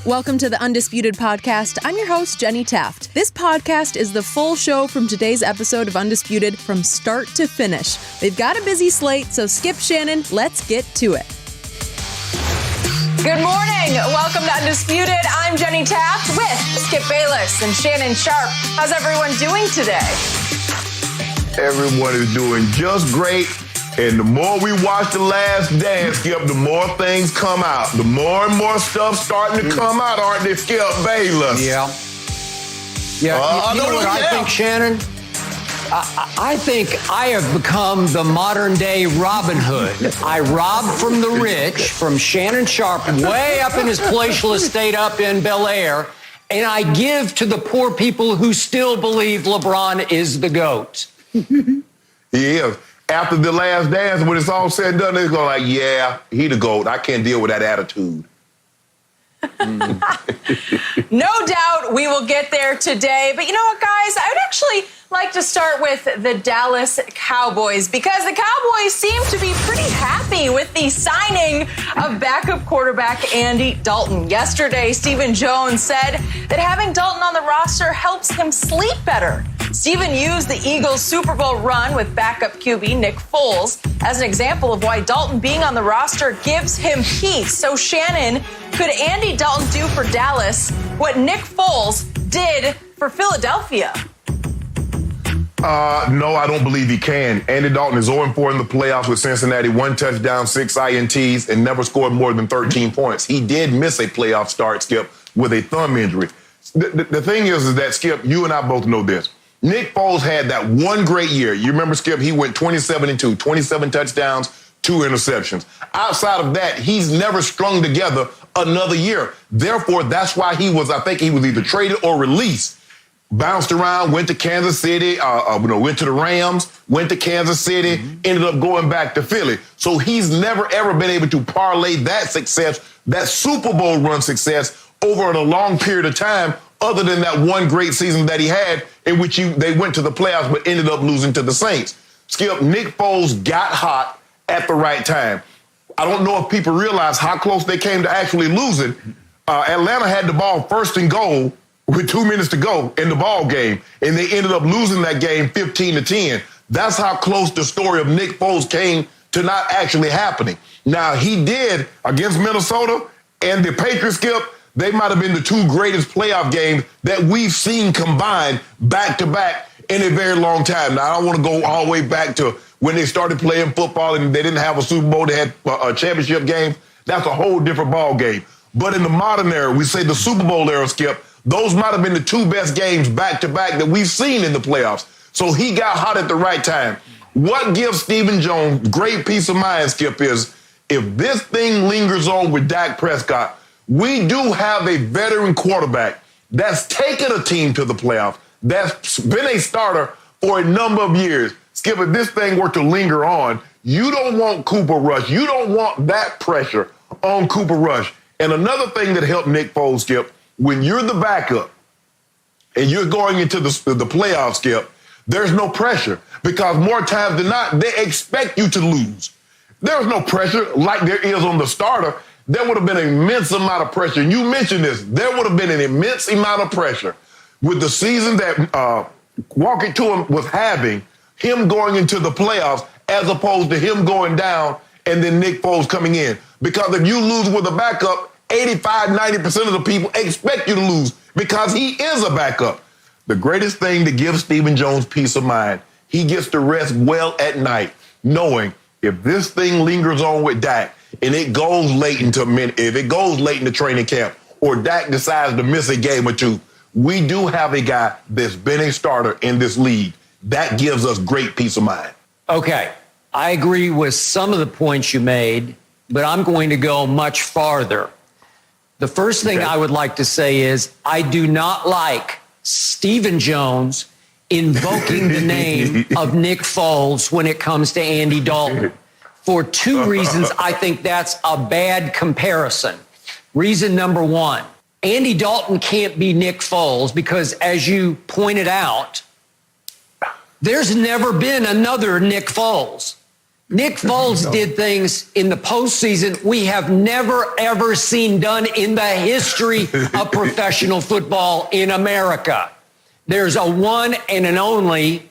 Welcome to the Undisputed podcast. I'm your host, Jenny Taft. This podcast is the full show from today's episode of Undisputed from start to finish. They've got a busy slate, so Skip, Shannon, let's get to it. Good morning. Welcome to Undisputed. I'm Jenny Taft with Skip Bayless and Shannon Sharp. How's everyone doing today? Everyone is doing just great. And the more we watch The Last Dance, Skip, the more things come out. The more and more stuff starting to come out, aren't they, Skip Bayless? Yeah. You know what I think, Shannon? I think I have become the modern-day Robin Hood. I rob from the rich, from Shannon Sharp, way up in his palatial estate up in Bel Air, and I give to the poor people who still believe LeBron is the GOAT. He is. After The Last Dance, when it's all said and done, they're going like, yeah, he the GOAT. I can't deal with that attitude. No doubt we will get there today. But you know what, guys? I would actually like to start with the Dallas Cowboys because the Cowboys seem to be pretty happy with the signing of backup quarterback Andy Dalton. Yesterday, Stephen Jones said that having Dalton on the roster helps him sleep better. Stephen used the Eagles' Super Bowl run with backup QB Nick Foles as an example of why Dalton being on the roster gives him peace. So, Shannon, could Andy Dalton do for Dallas what Nick Foles did for Philadelphia? No, I don't believe he can. Andy Dalton is 0-4 in the playoffs with Cincinnati, 1 touchdown, 6 INTs, and never scored more than 13 points. He did miss a playoff start, Skip, with a thumb injury. The thing is that, Skip, you and I both know this. Nick Foles had that one great year. You remember, Skip, he went 27-2, 27 touchdowns, 2 interceptions. Outside of that, he's never strung together another year. Therefore, that's why I think he was either traded or released. Bounced around, went to Kansas City, went to the Rams, went to Kansas City, ended up going back to Philly. So he's never, ever been able to parlay that success, that Super Bowl run success, over a long period of time, other than that one great season that he had in which they went to the playoffs but ended up losing to the Saints. Skip, Nick Foles got hot at the right time. I don't know if people realize how close they came to actually losing. Atlanta had the ball first and goal with 2 minutes to go in the ball game, and they ended up losing that game 15-10. That's how close the story of Nick Foles came to not actually happening. Now, he did against Minnesota and the Patriots, Skip. They might have been the 2 greatest playoff games that we've seen combined back-to-back in a very long time. Now, I don't want to go all the way back to when they started playing football and they didn't have a Super Bowl, they had a championship game. That's a whole different ball game. But in the modern era, we say the Super Bowl era, Skip, those might have been the 2 best games back-to-back that we've seen in the playoffs. So he got hot at the right time. What gives Stephen Jones great peace of mind, Skip, is if this thing lingers on with Dak Prescott, we do have a veteran quarterback that's taken a team to the playoffs, that's been a starter for a number of years. Skip, if this thing were to linger on, you don't want Cooper Rush. You don't want that pressure on Cooper Rush. And another thing that helped Nick Foles, Skip, when you're the backup and you're going into the playoffs, Skip, there's no pressure because more times than not, they expect you to lose. There's no pressure like there is on the starter. There would have been an immense amount of pressure. And you mentioned this. There would have been an immense amount of pressure with the season that Walker to him was having, him going into the playoffs as opposed to him going down and then Nick Foles coming in. Because if you lose with a backup, 85-90% of the people expect you to lose because he is a backup. The greatest thing to give Stephen Jones peace of mind, he gets to rest well at night, knowing if this thing lingers on with Dak and it goes late into training camp or Dak decides to miss a game or 2, we do have a guy that's been a starter in this league. That gives us great peace of mind. Okay, I agree with some of the points you made, but I'm going to go much farther. The first thing I would like to say is I do not like Stephen Jones invoking the name of Nick Foles when it comes to Andy Dalton. For 2 reasons, I think that's a bad comparison. Reason number 1, Andy Dalton can't be Nick Foles because, as you pointed out, there's never been another Nick Foles. Nick Foles did things in the postseason we have never, ever seen done in the history of professional football in America. There's a one and an only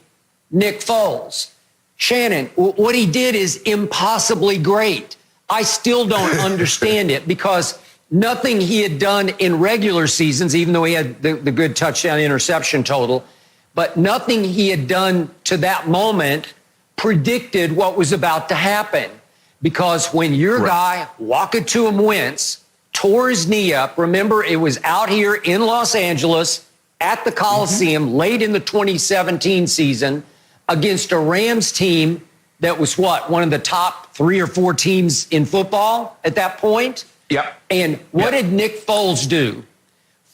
Nick Foles. Shannon, what he did is impossibly great. I still don't understand it because nothing he had done in regular seasons, even though he had the good touchdown interception total, but nothing he had done to that moment predicted what was about to happen. Because when your guy, Wakatum Wentz, tore his knee up, remember it was out here in Los Angeles at the Coliseum late in the 2017 season against a Rams team that was one of the top 3 or 4 teams in football at that point. Yep. And what did Nick Foles do?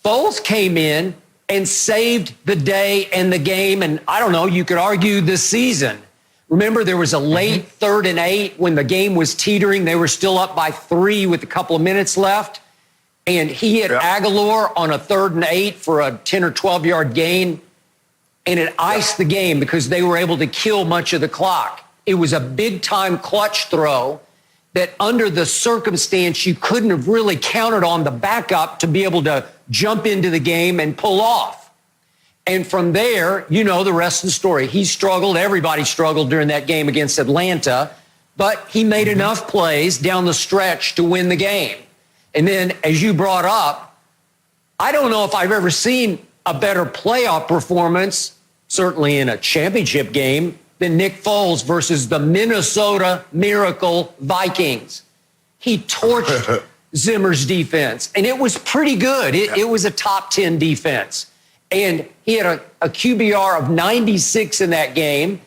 Foles came in and saved the day and the game. And I don't know, you could argue the season. Remember, there was a late 3rd and 8 when the game was teetering. They were still up by 3 with a couple of minutes left. And he hit Aguilar on a 3rd and 8 for a 10 or 12 yard gain. And it iced the game because they were able to kill much of the clock. It was a big time clutch throw that under the circumstance, you couldn't have really counted on the backup to be able to jump into the game and pull off. And from there, you know the rest of the story. He struggled. Everybody struggled during that game against Atlanta, but he made enough plays down the stretch to win the game. And then, as you brought up, I don't know if I've ever seen a better playoff performance, certainly in a championship game, than Nick Foles versus the Minnesota Miracle Vikings. He torched Zimmer's defense, and it was pretty good. It was a top 10 defense. And he had a QBR of 96 in that game,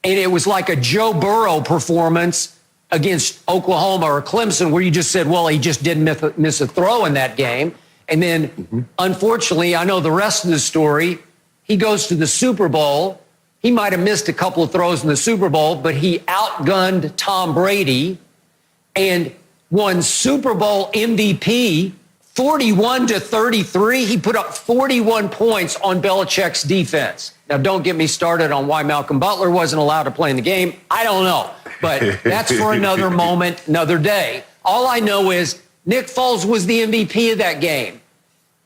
and it was like a Joe Burrow performance against Oklahoma or Clemson where you just said, well, he just didn't miss a throw in that game. And then, unfortunately, I know the rest of the story. He goes to the Super Bowl. He might have missed a couple of throws in the Super Bowl, but he outgunned Tom Brady and won Super Bowl MVP 41-33. He put up 41 points on Belichick's defense. Now, don't get me started on why Malcolm Butler wasn't allowed to play in the game. I don't know, but that's for another moment, another day. All I know is Nick Foles was the MVP of that game.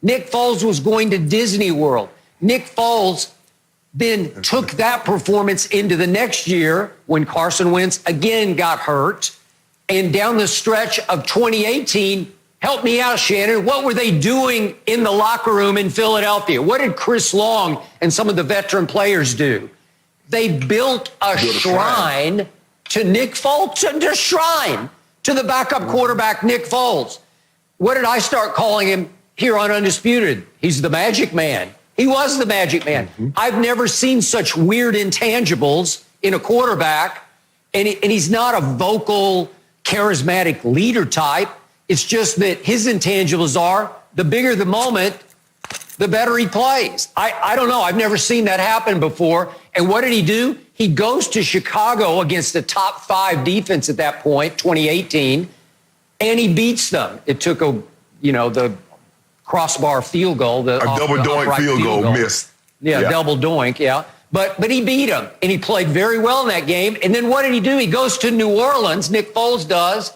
Nick Foles was going to Disney World. Nick Foles then took that performance into the next year when Carson Wentz again got hurt. And down the stretch of 2018, help me out, Shannon, what were they doing in the locker room in Philadelphia? What did Chris Long and some of the veteran players do? They built a shrine to Nick Foles, a shrine to the backup quarterback, Nick Foles. What did I start calling him here on Undisputed? He's the Magic Man. He was the Magic Man. I've never seen such weird intangibles in a quarterback, and he's not a vocal, charismatic leader type. It's just that his intangibles are the bigger the moment, the better he plays. I don't know. I've never seen that happen before. And what did he do? He goes to Chicago against the top 5 defense at that point, 2018, and he beats them. It took the crossbar field goal. A double doink field goal missed. Yeah, double doink, But he beat him, and he played very well in that game. And then what did he do? He goes to New Orleans, Nick Foles does,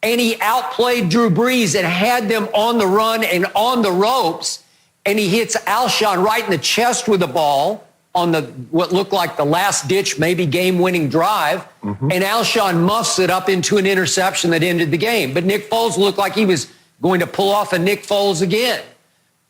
and he outplayed Drew Brees and had them on the run and on the ropes, and he hits Alshon right in the chest with the ball on what looked like the last-ditch, maybe game-winning drive, and Alshon muffs it up into an interception that ended the game. But Nick Foles looked like he was going to pull off a Nick Foles again,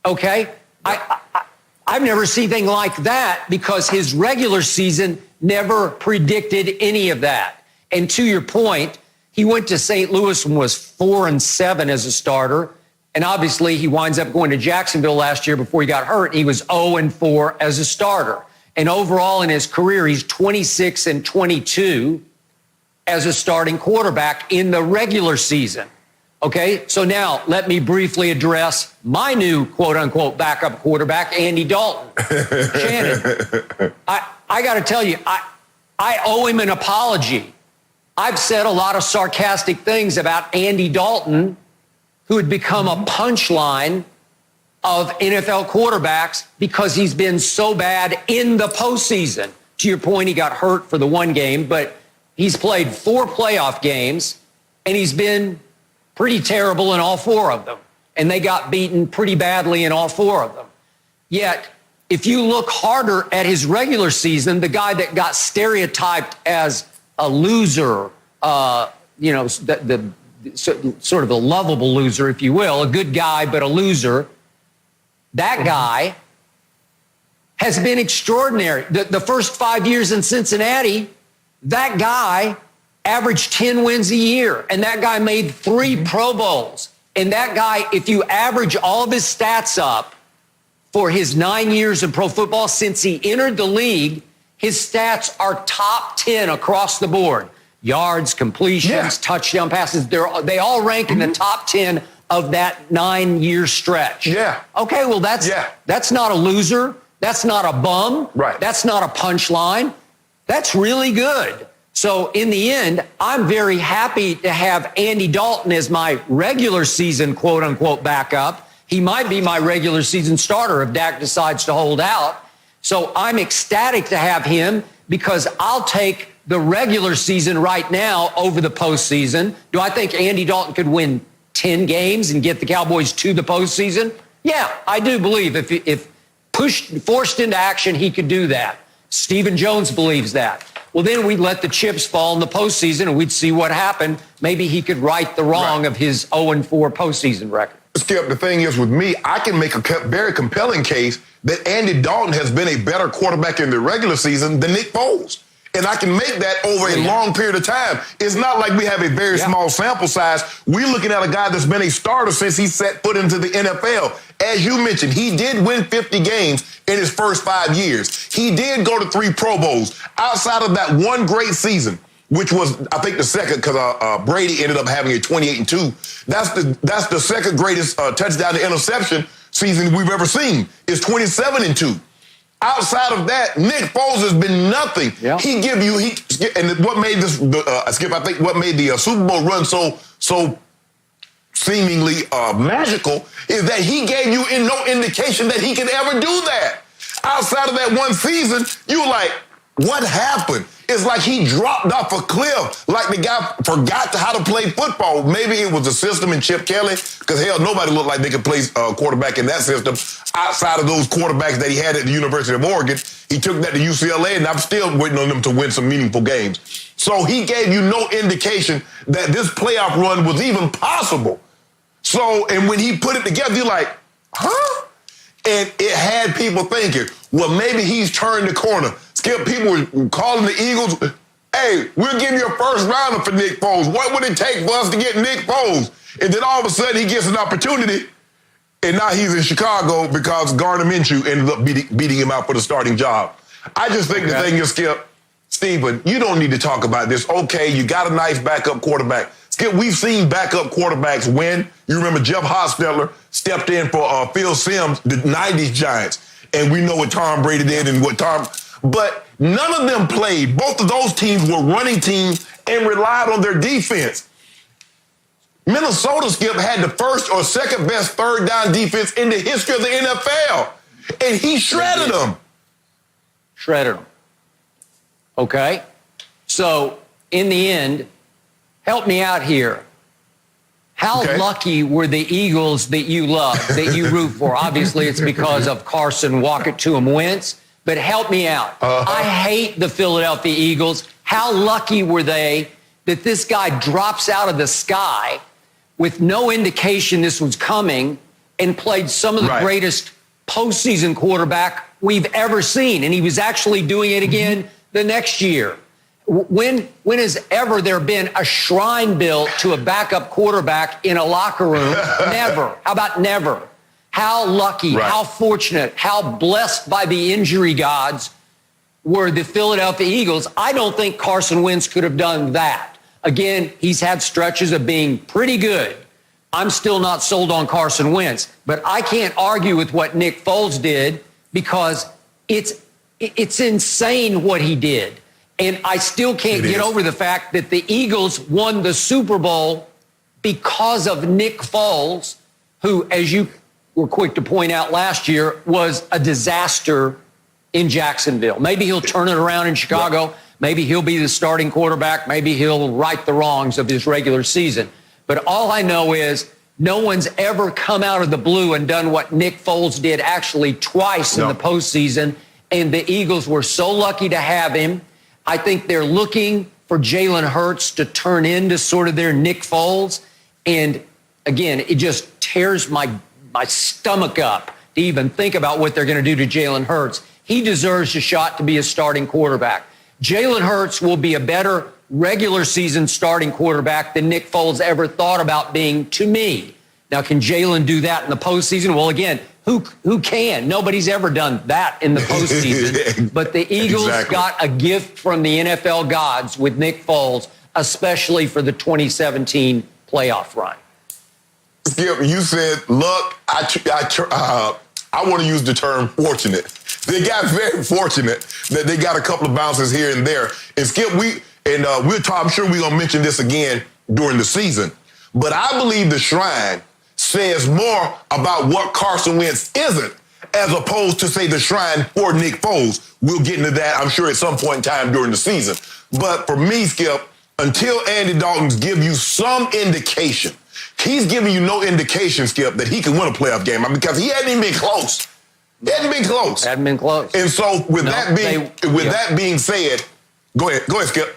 okay? I've never seen anything like that because his regular season never predicted any of that. And to your point, he went to St. Louis and was 4-7 as a starter. And obviously he winds up going to Jacksonville last year before he got hurt. He was 0-4 as a starter. And overall in his career, he's 26-22 as a starting quarterback in the regular season. Okay, so now let me briefly address my new quote-unquote backup quarterback, Andy Dalton. Shannon, I got to tell you, I owe him an apology. I've said a lot of sarcastic things about Andy Dalton, who had become a punchline of NFL quarterbacks because he's been so bad in the postseason. To your point, he got hurt for the one game, but He's played 4 playoff games, and he's been pretty terrible in all 4 of them. And they got beaten pretty badly in all 4 of them. Yet, if you look harder at his regular season, the guy that got stereotyped as a loser, the sort of a lovable loser, if you will, a good guy but a loser, that guy has been extraordinary. The first 5 years in Cincinnati, that guy averaged 10 wins a year, and that guy made 3 Pro Bowls. And that guy, if you average all of his stats up for his 9 years of pro football since he entered the league, his stats are top 10 across the board. Yards, completions, touchdown passes, they all rank in the top 10 of that 9-year stretch. Yeah. Okay, well, that's not a loser. That's not a bum. Right. That's not a punchline. That's really good. So in the end, I'm very happy to have Andy Dalton as my regular season, quote unquote, backup. He might be my regular season starter if Dak decides to hold out. So I'm ecstatic to have him because I'll take the regular season right now over the postseason. Do I think Andy Dalton could win 10 games and get the Cowboys to the postseason? Yeah, I do believe if forced into action, he could do that. Stephen Jones believes that. Well, then we'd let the chips fall in the postseason and we'd see what happened. Maybe he could right the wrong of his 0-4 postseason record. Skip, the thing is with me, I can make a very compelling case that Andy Dalton has been a better quarterback in the regular season than Nick Foles. And I can make that over a long period of time. It's not like we have a very small sample size. We're looking at a guy that's been a starter since he set foot into the NFL. As you mentioned, he did win 50 games in his first 5 years. He did go to 3 Pro Bowls. Outside of that one great season, which was, I think, the second, because Brady ended up having a 28-2. That's the second greatest touchdown to interception season we've ever seen. It's 27-2. Outside of that, Nick Foles has been nothing. Yeah. He give you and what made this Skip? I think what made the Super Bowl run so seemingly magical is that he gave you no indication that he could ever do that. Outside of that one season, you were like, what happened? It's like he dropped off a cliff, like the guy forgot how to play football. Maybe it was the system in Chip Kelly, because hell, nobody looked like they could play quarterback in that system outside of those quarterbacks that he had at the University of Oregon. He took that to UCLA, and I'm still waiting on them to win some meaningful games. So he gave you no indication that this playoff run was even possible. So, and when he put it together, you're like, huh? And it had people thinking, well, maybe he's turned the corner. Skip, people were calling the Eagles, hey, we'll give you a first rounder for Nick Foles. What would it take for us to get Nick Foles? And then all of a sudden he gets an opportunity, and now he's in Chicago because Gardner Minshew ended up beating him out for the starting job. I just think the thing is, Skip, Stephen, you don't need to talk about this. Okay, you got a nice backup quarterback. Skip, we've seen backup quarterbacks win. You remember Jeff Hostetler stepped in for Phil Simms, the 90s Giants. And we know what Tom Brady did and what but none of them played. Both of those teams were running teams and relied on their defense. Minnesota, Skip, had the first or second best third down defense in the history of the NFL. And he shredded them. Shredded them. Okay. So, in the end, help me out here. How lucky were the Eagles that you love, that you root for? Obviously, it's because of Carson Walk-It-To-Him-Wentz. But help me out. I hate the Philadelphia Eagles. How lucky were they that this guy drops out of the sky with no indication this was coming and played some of the greatest postseason quarterback we've ever seen. And he was actually doing it again the next year. When has ever there been a shrine built to a backup quarterback in a locker room? Never. How about never? How lucky, how fortunate, how blessed by the injury gods were the Philadelphia Eagles. I don't think Carson Wentz could have done that. Again, he's had stretches of being pretty good. I'm still not sold on Carson Wentz, but I can't argue with what Nick Foles did because it's insane what he did. And I still can't get over the fact that the Eagles won the Super Bowl because of Nick Foles, who, as you were quick to point out last year, was a disaster in Jacksonville. Maybe he'll turn it around in Chicago, Maybe he'll be the starting quarterback. Maybe he'll right the wrongs of his regular season. But all I know is no one's ever come out of the blue and done what Nick Foles did actually twice in the postseason. And the Eagles were so lucky to have him. I think they're looking for Jalen Hurts to turn into sort of their Nick Foles. And again, it just tears my stomach up to even think about what they're going to do to Jalen Hurts. He deserves a shot to be a starting quarterback. Jalen Hurts will be a better regular season starting quarterback than Nick Foles ever thought about being to me. Now, can Jalen do that in the postseason? Well, again, who can? Nobody's ever done that in the postseason. But the Eagles got a gift from the NFL gods with Nick Foles, especially for the 2017 playoff run. Skip, you said, look, I want to use the term fortunate. They got very fortunate that they got a couple of bounces here and there. And Skip, I'm sure we're going to mention this again during the season. But I believe the Shrine says more about what Carson Wentz isn't, as opposed to, say, the Shrine for Nick Foles. We'll get into that, I'm sure, at some point in time during the season. But for me, Skip, until Andy Dalton's give you some indication, he's giving you no indication, Skip, that he can win a playoff game. Because he hadn't even been close. He hadn't been close. Hadn't been close. And so that being said, go ahead, Skip.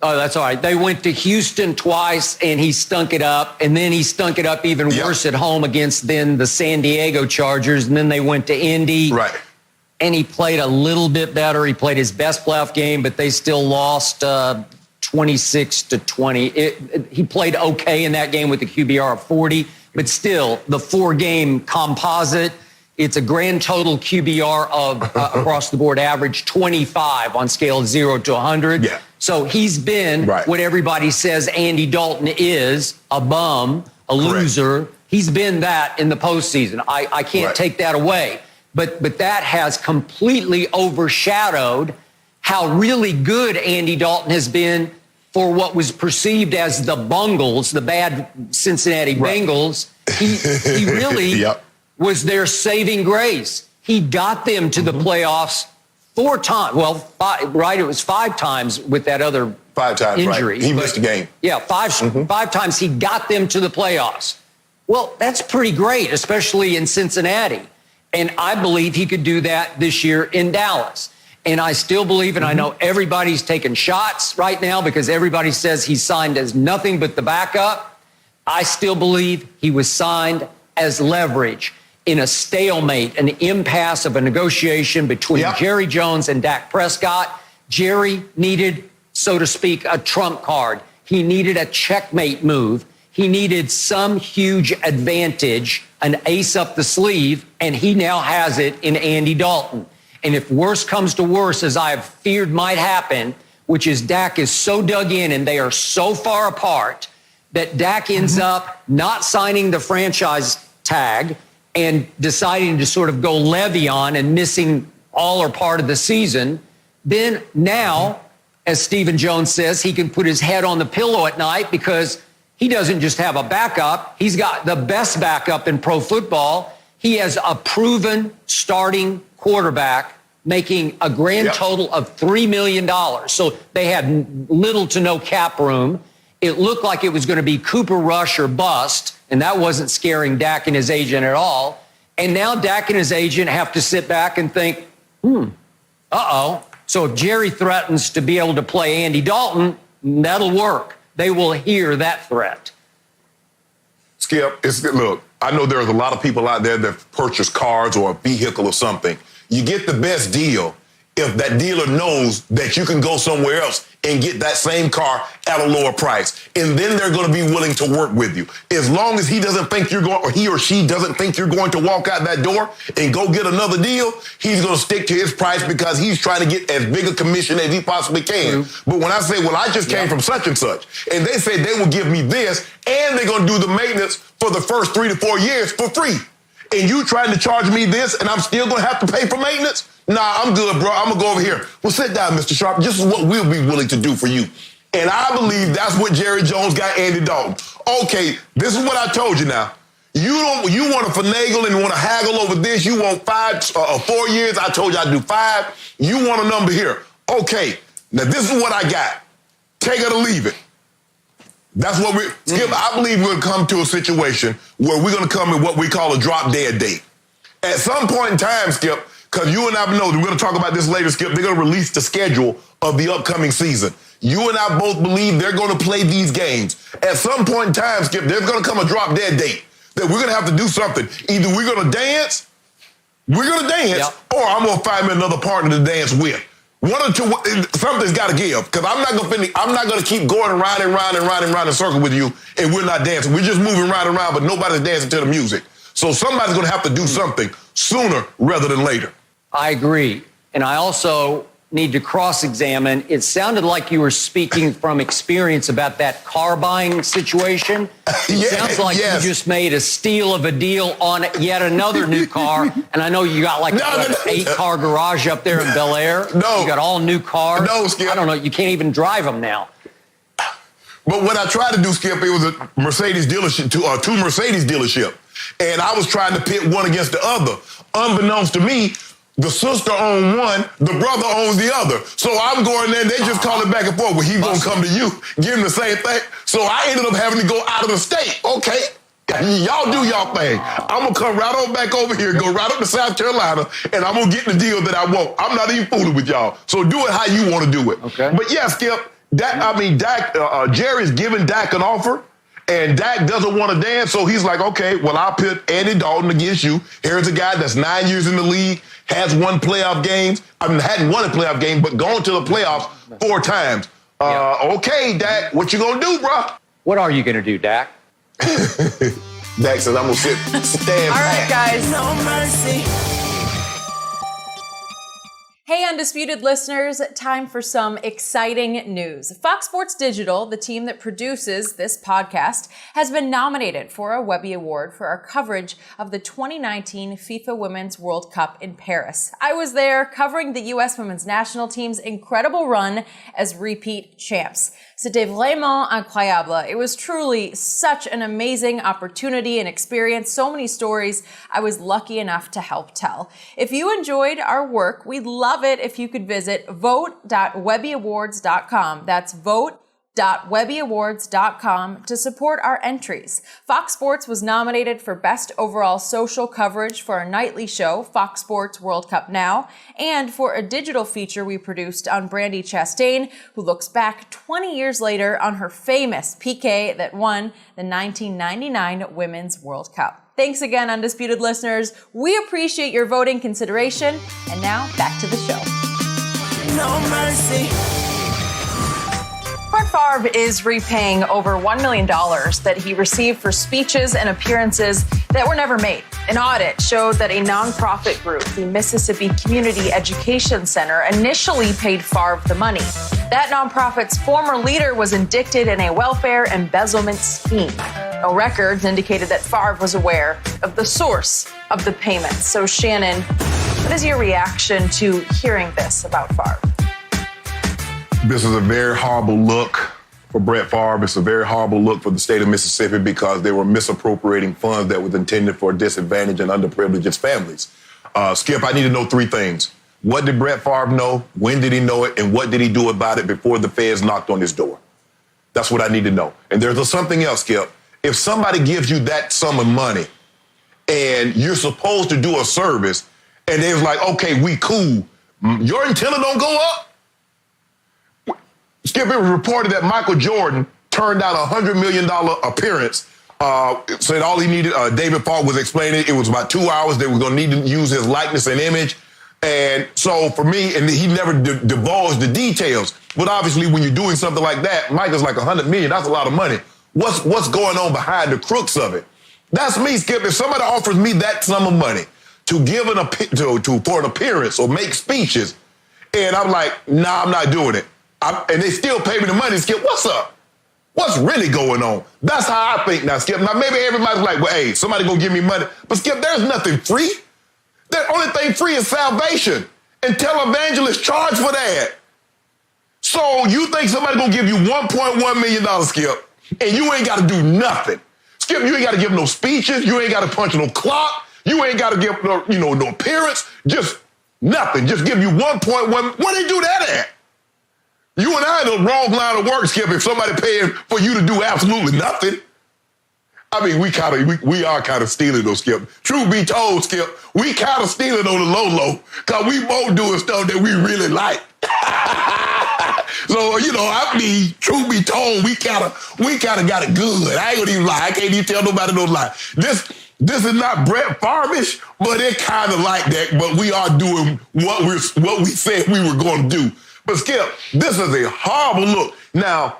Oh, that's all right. They went to Houston twice, and he stunk it up. And then he stunk it up even worse at home against then the San Diego Chargers. And then they went to Indy. Right. And he played a little bit better. He played his best playoff game, but they still lost 26-20. He played okay in that game with a QBR of 40. But still, the four-game composite, it's a grand total QBR of across the board average 25 on scale of 0 to 100. Yeah. So he's been what everybody says Andy Dalton is, a bum, a loser. He's been that in the postseason. I can't take that away. But that has completely overshadowed how really good Andy Dalton has been for what was perceived as the Bungles, the bad Cincinnati Bengals. He really was their saving grace. He got them to the playoffs 4 times. Well, it was 5 times with that other 5 times, injury. Right. He missed a game. Yeah, 5 times he got them to the playoffs. Well, that's pretty great, especially in Cincinnati. And I believe he could do that this year in Dallas. And I still believe, and I know everybody's taking shots right now because everybody says he's signed as nothing but the backup. I still believe he was signed as leverage in a stalemate, an impasse of a negotiation between Jerry Jones and Dak Prescott. Jerry needed, so to speak, a trump card. He needed a checkmate move. He needed some huge advantage, an ace up the sleeve, and he now has it in Andy Dalton. And if worse comes to worse, as I have feared might happen, which is Dak is so dug in and they are so far apart that Dak ends up not signing the franchise tag and deciding to sort of go Le'Veon and missing all or part of the season, then now, as Stephen Jones says, he can put his head on the pillow at night because he doesn't just have a backup. He's got the best backup in pro football. He has a proven starting quarterback making a grand total of $3 million. So they had little to no cap room. It looked like it was going to be Cooper Rush or bust, and that wasn't scaring Dak and his agent at all. And now Dak and his agent have to sit back and think, So if Jerry threatens to be able to play Andy Dalton, that'll work. They will hear that threat. Skip, look, I know there's a lot of people out there that purchase cars or a vehicle or something. You get the best deal if that dealer knows that you can go somewhere else and get that same car at a lower price. And then they're going to be willing to work with you. As long as he doesn't think you're going, or he or she doesn't think you're going to walk out that door and go get another deal, he's going to stick to his price because he's trying to get as big a commission as he possibly can. But when I say, well, I just came from such and such, and they say they will give me this, and they're going to do the maintenance for the first 3 to 4 years for free. And you trying to charge me this, and I'm still going to have to pay for maintenance? Nah, I'm good, bro. I'm going to go over here. Well, sit down, Mr. Sharp. This is what we'll be willing to do for you. And I believe that's what Jerry Jones got Andy Dalton. Okay, this is what I told you now. You want to finagle and want to haggle over this. You want 4 years. I told you I'd do 5. You want a number here. Okay, Now, this is what I got. Take it or leave it. That's what Skip, I believe we're going to come to a situation where we're going to come in what we call a drop-dead date. At some point in time, Skip, because you and I know, we're going to talk about this later, Skip, they're going to release the schedule of the upcoming season. You and I both believe they're going to play these games. At some point in time, Skip, there's going to come a drop-dead date that we're going to have to do something. Either we're going to dance, or I'm going to find me another partner to dance with. One or two, something's got to give, because I'm not going to keep going around in circle with you, and we're not dancing. We're just moving right around, but nobody's dancing to the music. So somebody's going to have to do something sooner rather than later. I agree. And I also need to cross-examine. It sounded like you were speaking from experience about that car buying situation. It sounds like you just made a steal of a deal on yet another new car. And I know you got like an 8-car garage up there in Bel Air. No. You got all new cars. No, Skip. I don't know. You can't even drive them now. But what I tried to do, Skip, it was a Mercedes dealership, two Mercedes dealership. And I was trying to pit one against the other. Unbeknownst to me, the sister owns one, the brother owns the other. So I'm going there, and they just call it back and forth. Well, he's going to come to you, give him the same thing. So I ended up having to go out of the state. Okay, y'all do y'all thing. I'm going to come right on back over here, go right up to South Carolina, and I'm going to get the deal that I want. I'm not even fooling with y'all. So do it how you want to do it. Okay. But yeah, Skip, Jerry's giving Dak an offer. And Dak doesn't want to dance, so he's like, okay, well, I'll pit Andy Dalton against you. Here's a guy that's 9 years in the league, has won playoff games. hadn't won a playoff game, but gone to the playoffs 4 times. Okay, Dak, what you gonna do, bro? What are you gonna do, Dak? Dak says, I'm gonna stand All right, guys. No mercy. Hey, Undisputed listeners, time for some exciting news. Fox Sports Digital, the team that produces this podcast, has been nominated for a Webby Award for our coverage of the 2019 FIFA Women's World Cup in Paris. I was there covering the U.S. women's national team's incredible run as repeat champs. C'était vraiment incroyable. It was truly such an amazing opportunity and experience. So many stories I was lucky enough to help tell. If you enjoyed our work, we'd love it if you could visit vote.webbyawards.com. That's vote.webbyawards.com to support our entries. Fox Sports was nominated for Best Overall Social Coverage for our nightly show, Fox Sports World Cup Now, and for a digital feature we produced on Brandi Chastain, who looks back 20 years later on her famous PK that won the 1999 Women's World Cup. Thanks again, Undisputed listeners. We appreciate your voting consideration. And now, back to the show. No mercy. Brett Favre is repaying over $1 million that he received for speeches and appearances that were never made. An audit showed that a nonprofit group, the Mississippi Community Education Center, initially paid Favre the money. That nonprofit's former leader was indicted in a welfare embezzlement scheme. No records indicated that Favre was aware of the source of the payments. So, Shannon, what is your reaction to hearing this about Favre? This is a very horrible look for Brett Favre. It's a very horrible look for the state of Mississippi because they were misappropriating funds that was intended for disadvantaged and underprivileged families. Skip, I need to know 3 things. What did Brett Favre know? When did he know it? And what did he do about it before the feds knocked on his door? That's what I need to know. And there's something else, Skip. If somebody gives you that sum of money and you're supposed to do a service and they was like, okay, we cool, your antenna don't go up? Skip, it was reported that Michael Jordan turned out a $100 million appearance. Said all he needed, David Falk was explaining, it was about 2 hours. They were going to need to use his likeness and image. And so for me, and he never divulged the details. But obviously, when you're doing something like that, Michael's like $100 million. That's a lot of money. What's going on behind the crooks of it? That's me, Skip. If somebody offers me that sum of money to give for an appearance or make speeches, and I'm like, nah, I'm not doing it. And they still pay me the money, Skip, what's up? What's really going on? That's how I think now, Skip. Now, maybe everybody's like, well, hey, somebody gonna give me money. But, Skip, there's nothing free. The only thing free is salvation. And televangelists charge for that. So you think somebody gonna give you $1.1 million, Skip, and you ain't gotta do nothing. Skip, you ain't gotta give no speeches. You ain't gotta punch no clock. You ain't gotta give no appearance. Just nothing. Just give you 1.1. Where they do that at? You and I in the wrong line of work, Skip, if somebody paying for you to do absolutely nothing. I mean, we are kind of stealing those, Skip. Truth be told, Skip, we kind of stealing on the low, because we both doing stuff that we really like. So, I mean, truth be told, we kind of got it good. I ain't gonna even lie. I can't even tell nobody no lie. This is not Brett Favre-ish, but it kind of like that. But we are doing what we said we were going to do. But Skip, this is a horrible look. Now,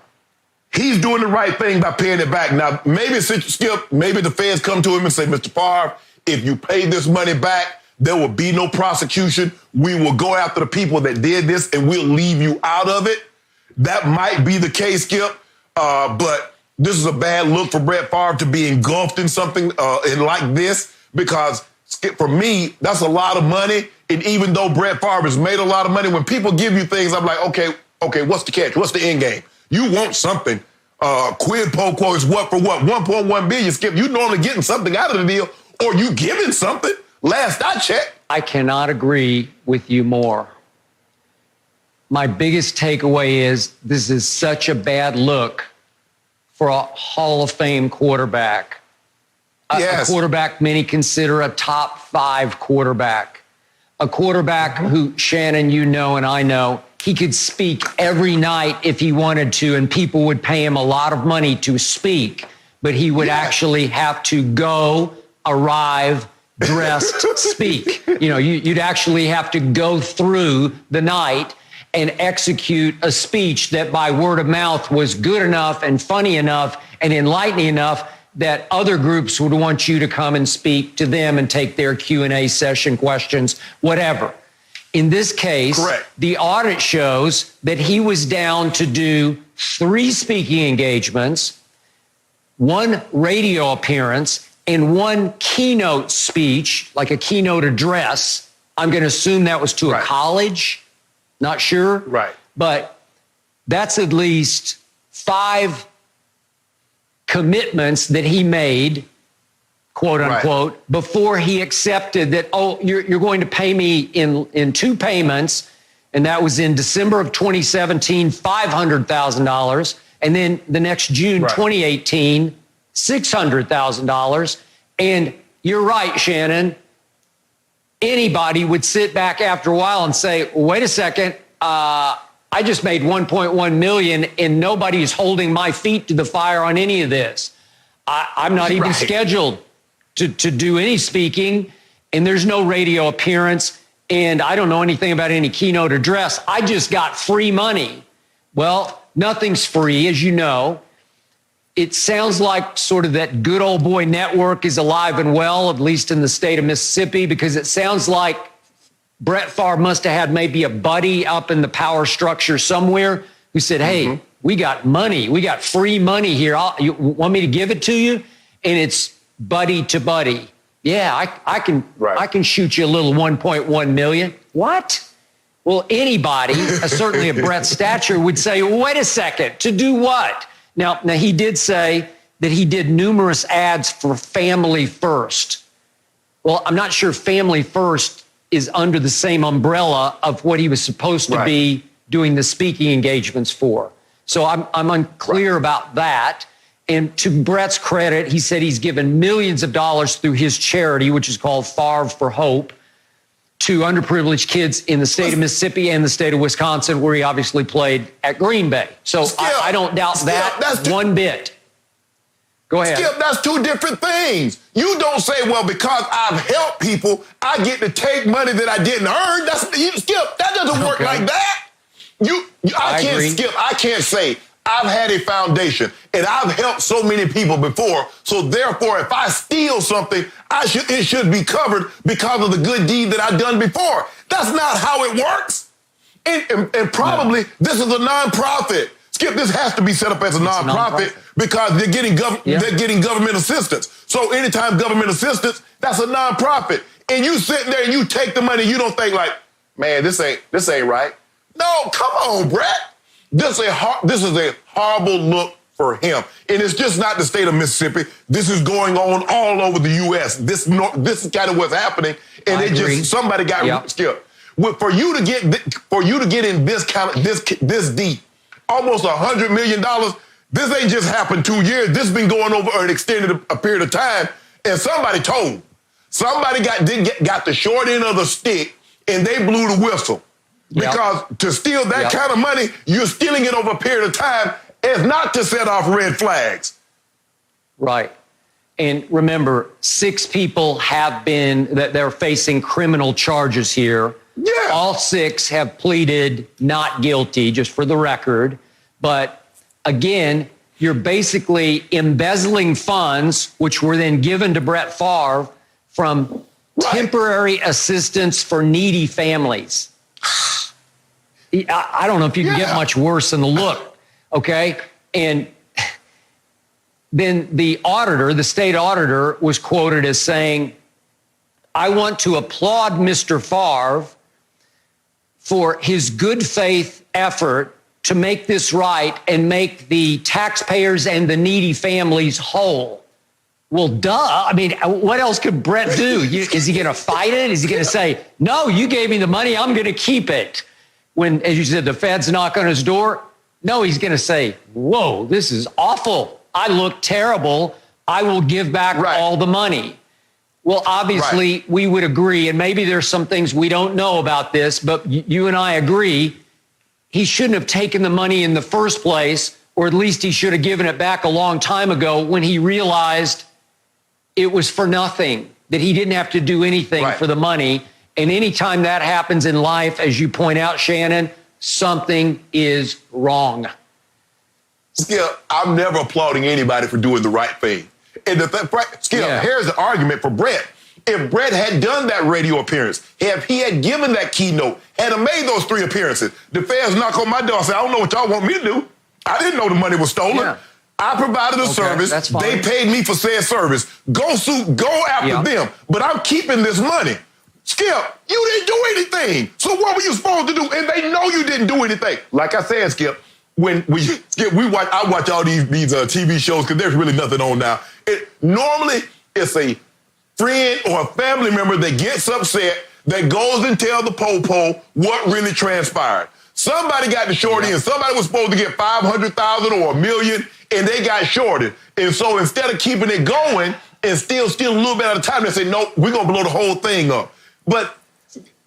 he's doing the right thing by paying it back. Now, maybe Skip, maybe the feds come to him and say, Mr. Favre, if you pay this money back, there will be no prosecution. We will go after the people that did this, and we'll leave you out of it. That might be the case, Skip. But this is a bad look for Brett Favre to be engulfed in something like this, because, Skip, for me, that's a lot of money. And even though Brett Favre has made a lot of money, when people give you things, I'm like, okay, what's the catch? What's the end game? You want something. Quid pro quo is what for what? 1.1 billion, Skip. You normally getting something out of the deal, or you giving something. Last I checked. I cannot agree with you more. My biggest takeaway is this is such a bad look for a Hall of Fame quarterback. Yes. A quarterback many consider a top 5 quarterback. A quarterback who, Shannon, you know and I know, he could speak every night if he wanted to, and people would pay him a lot of money to speak, but he would actually have to go, arrive, dressed, speak. You'd actually have to go through the night and execute a speech that by word of mouth was good enough and funny enough and enlightening enough that other groups would want you to come and speak to them and take their Q&A session, questions, whatever. In this case, correct, the audit shows that he was down to do 3 speaking engagements, 1 radio appearance, and 1 keynote speech, like a keynote address. I'm going to assume that was to a college. Not sure. Right. But that's at least 5 commitments that he made, quote unquote, before he accepted that, you're going to pay me in 2 payments. And that was in December of 2017, $500,000. And then the next June, 2018, $600,000. And you're right, Shannon. Anybody would sit back after a while and say, wait a second, I just made $1.1 million and nobody's holding my feet to the fire on any of this. I'm not even scheduled to do any speaking, and there's no radio appearance, and I don't know anything about any keynote address. I just got free money. Well, nothing's free, as you know. It sounds like sort of that good old boy network is alive and well, at least in the state of Mississippi, because it sounds like Brett Favre must have had maybe a buddy up in the power structure somewhere who said, hey, we got money. We got free money here. You want me to give it to you? And it's buddy to buddy. Yeah, I can shoot you a little 1.1 million. What? Well, anybody, certainly of Brett's stature, would say, wait a second, to do what? Now, he did say that he did numerous ads for Family First. Well, I'm not sure Family First is under the same umbrella of what he was supposed to be doing the speaking engagements for. So I'm unclear about that. And to Brett's credit, he said he's given millions of dollars through his charity, which is called Favre for Hope, to underprivileged kids in the state of Mississippi and the state of Wisconsin, where he obviously played at Green Bay. So I don't doubt that one bit. Go ahead. Skip, that's 2 different things. You don't say, well, because I've helped people, I get to take money that I didn't earn. Skip, that doesn't work like that. I can't say I've had a foundation and I've helped so many people before. So therefore, if I steal something, it should be covered because of the good deed that I've done before. That's not how it works. And probably this is a nonprofit. Skip, this has to be set up as a nonprofit because they're getting government assistance. So anytime government assistance, that's a nonprofit. And you sit there and you take the money, you don't think like, man, this ain't right. No, come on, Brett. This is a horrible look for him. And it's just not the state of Mississippi. This is going on all over the U.S. This is kind of what's happening. And somebody got Skip. For you to get in this deep, almost $100 million. This ain't just happened 2 years. This has been going over an extended a period of time. And somebody got the short end of the stick, and they blew the whistle. Because to steal that kind of money, you're stealing it over a period of time as not to set off red flags. Right. And remember, 6 people they're facing criminal charges here. Yeah. All 6 have pleaded not guilty, just for the record. But again, you're basically embezzling funds, which were then given to Brett Favre from temporary assistance for needy families. I don't know if you can get much worse than the look, okay? And then the state auditor, was quoted as saying, I want to applaud Mr. Favre for his good faith effort to make this right and make the taxpayers and the needy families whole. Well, duh. I mean, what else could Brett do? Is he going to fight it? Is he going to say, no, you gave me the money, I'm going to keep it? When, as you said, the feds knock on his door? No, he's going to say, whoa, this is awful. I look terrible. I will give back all the money. Well, obviously, we would agree, and maybe there's some things we don't know about this, but you and I agree, he shouldn't have taken the money in the first place, or at least he should have given it back a long time ago when he realized it was for nothing, that he didn't have to do anything for the money. And anytime that happens in life, as you point out, Shannon, something is wrong. Skip, I'm never applauding anybody for doing the right thing. And Skip, here's the argument for Brett. If Brett had done that radio appearance, if he had given that keynote, had made those 3 appearances, the feds knock on my door and say, I don't know what y'all want me to do. I didn't know the money was stolen. Yeah. I provided a service. That's fine. They paid me for said service. Go after them. But I'm keeping this money. Skip, you didn't do anything. So what were you supposed to do? And they know you didn't do anything. Like I said, Skip, I watch all these TV shows because there's really nothing on now. Normally, it's a friend or a family member that gets upset that goes and tells the po-po what really transpired. Somebody got the short end. Somebody was supposed to get $500,000 or $1 million, and they got shorted. And so instead of keeping it going and still a little bit at a time, they say, no, we're going to blow the whole thing up. But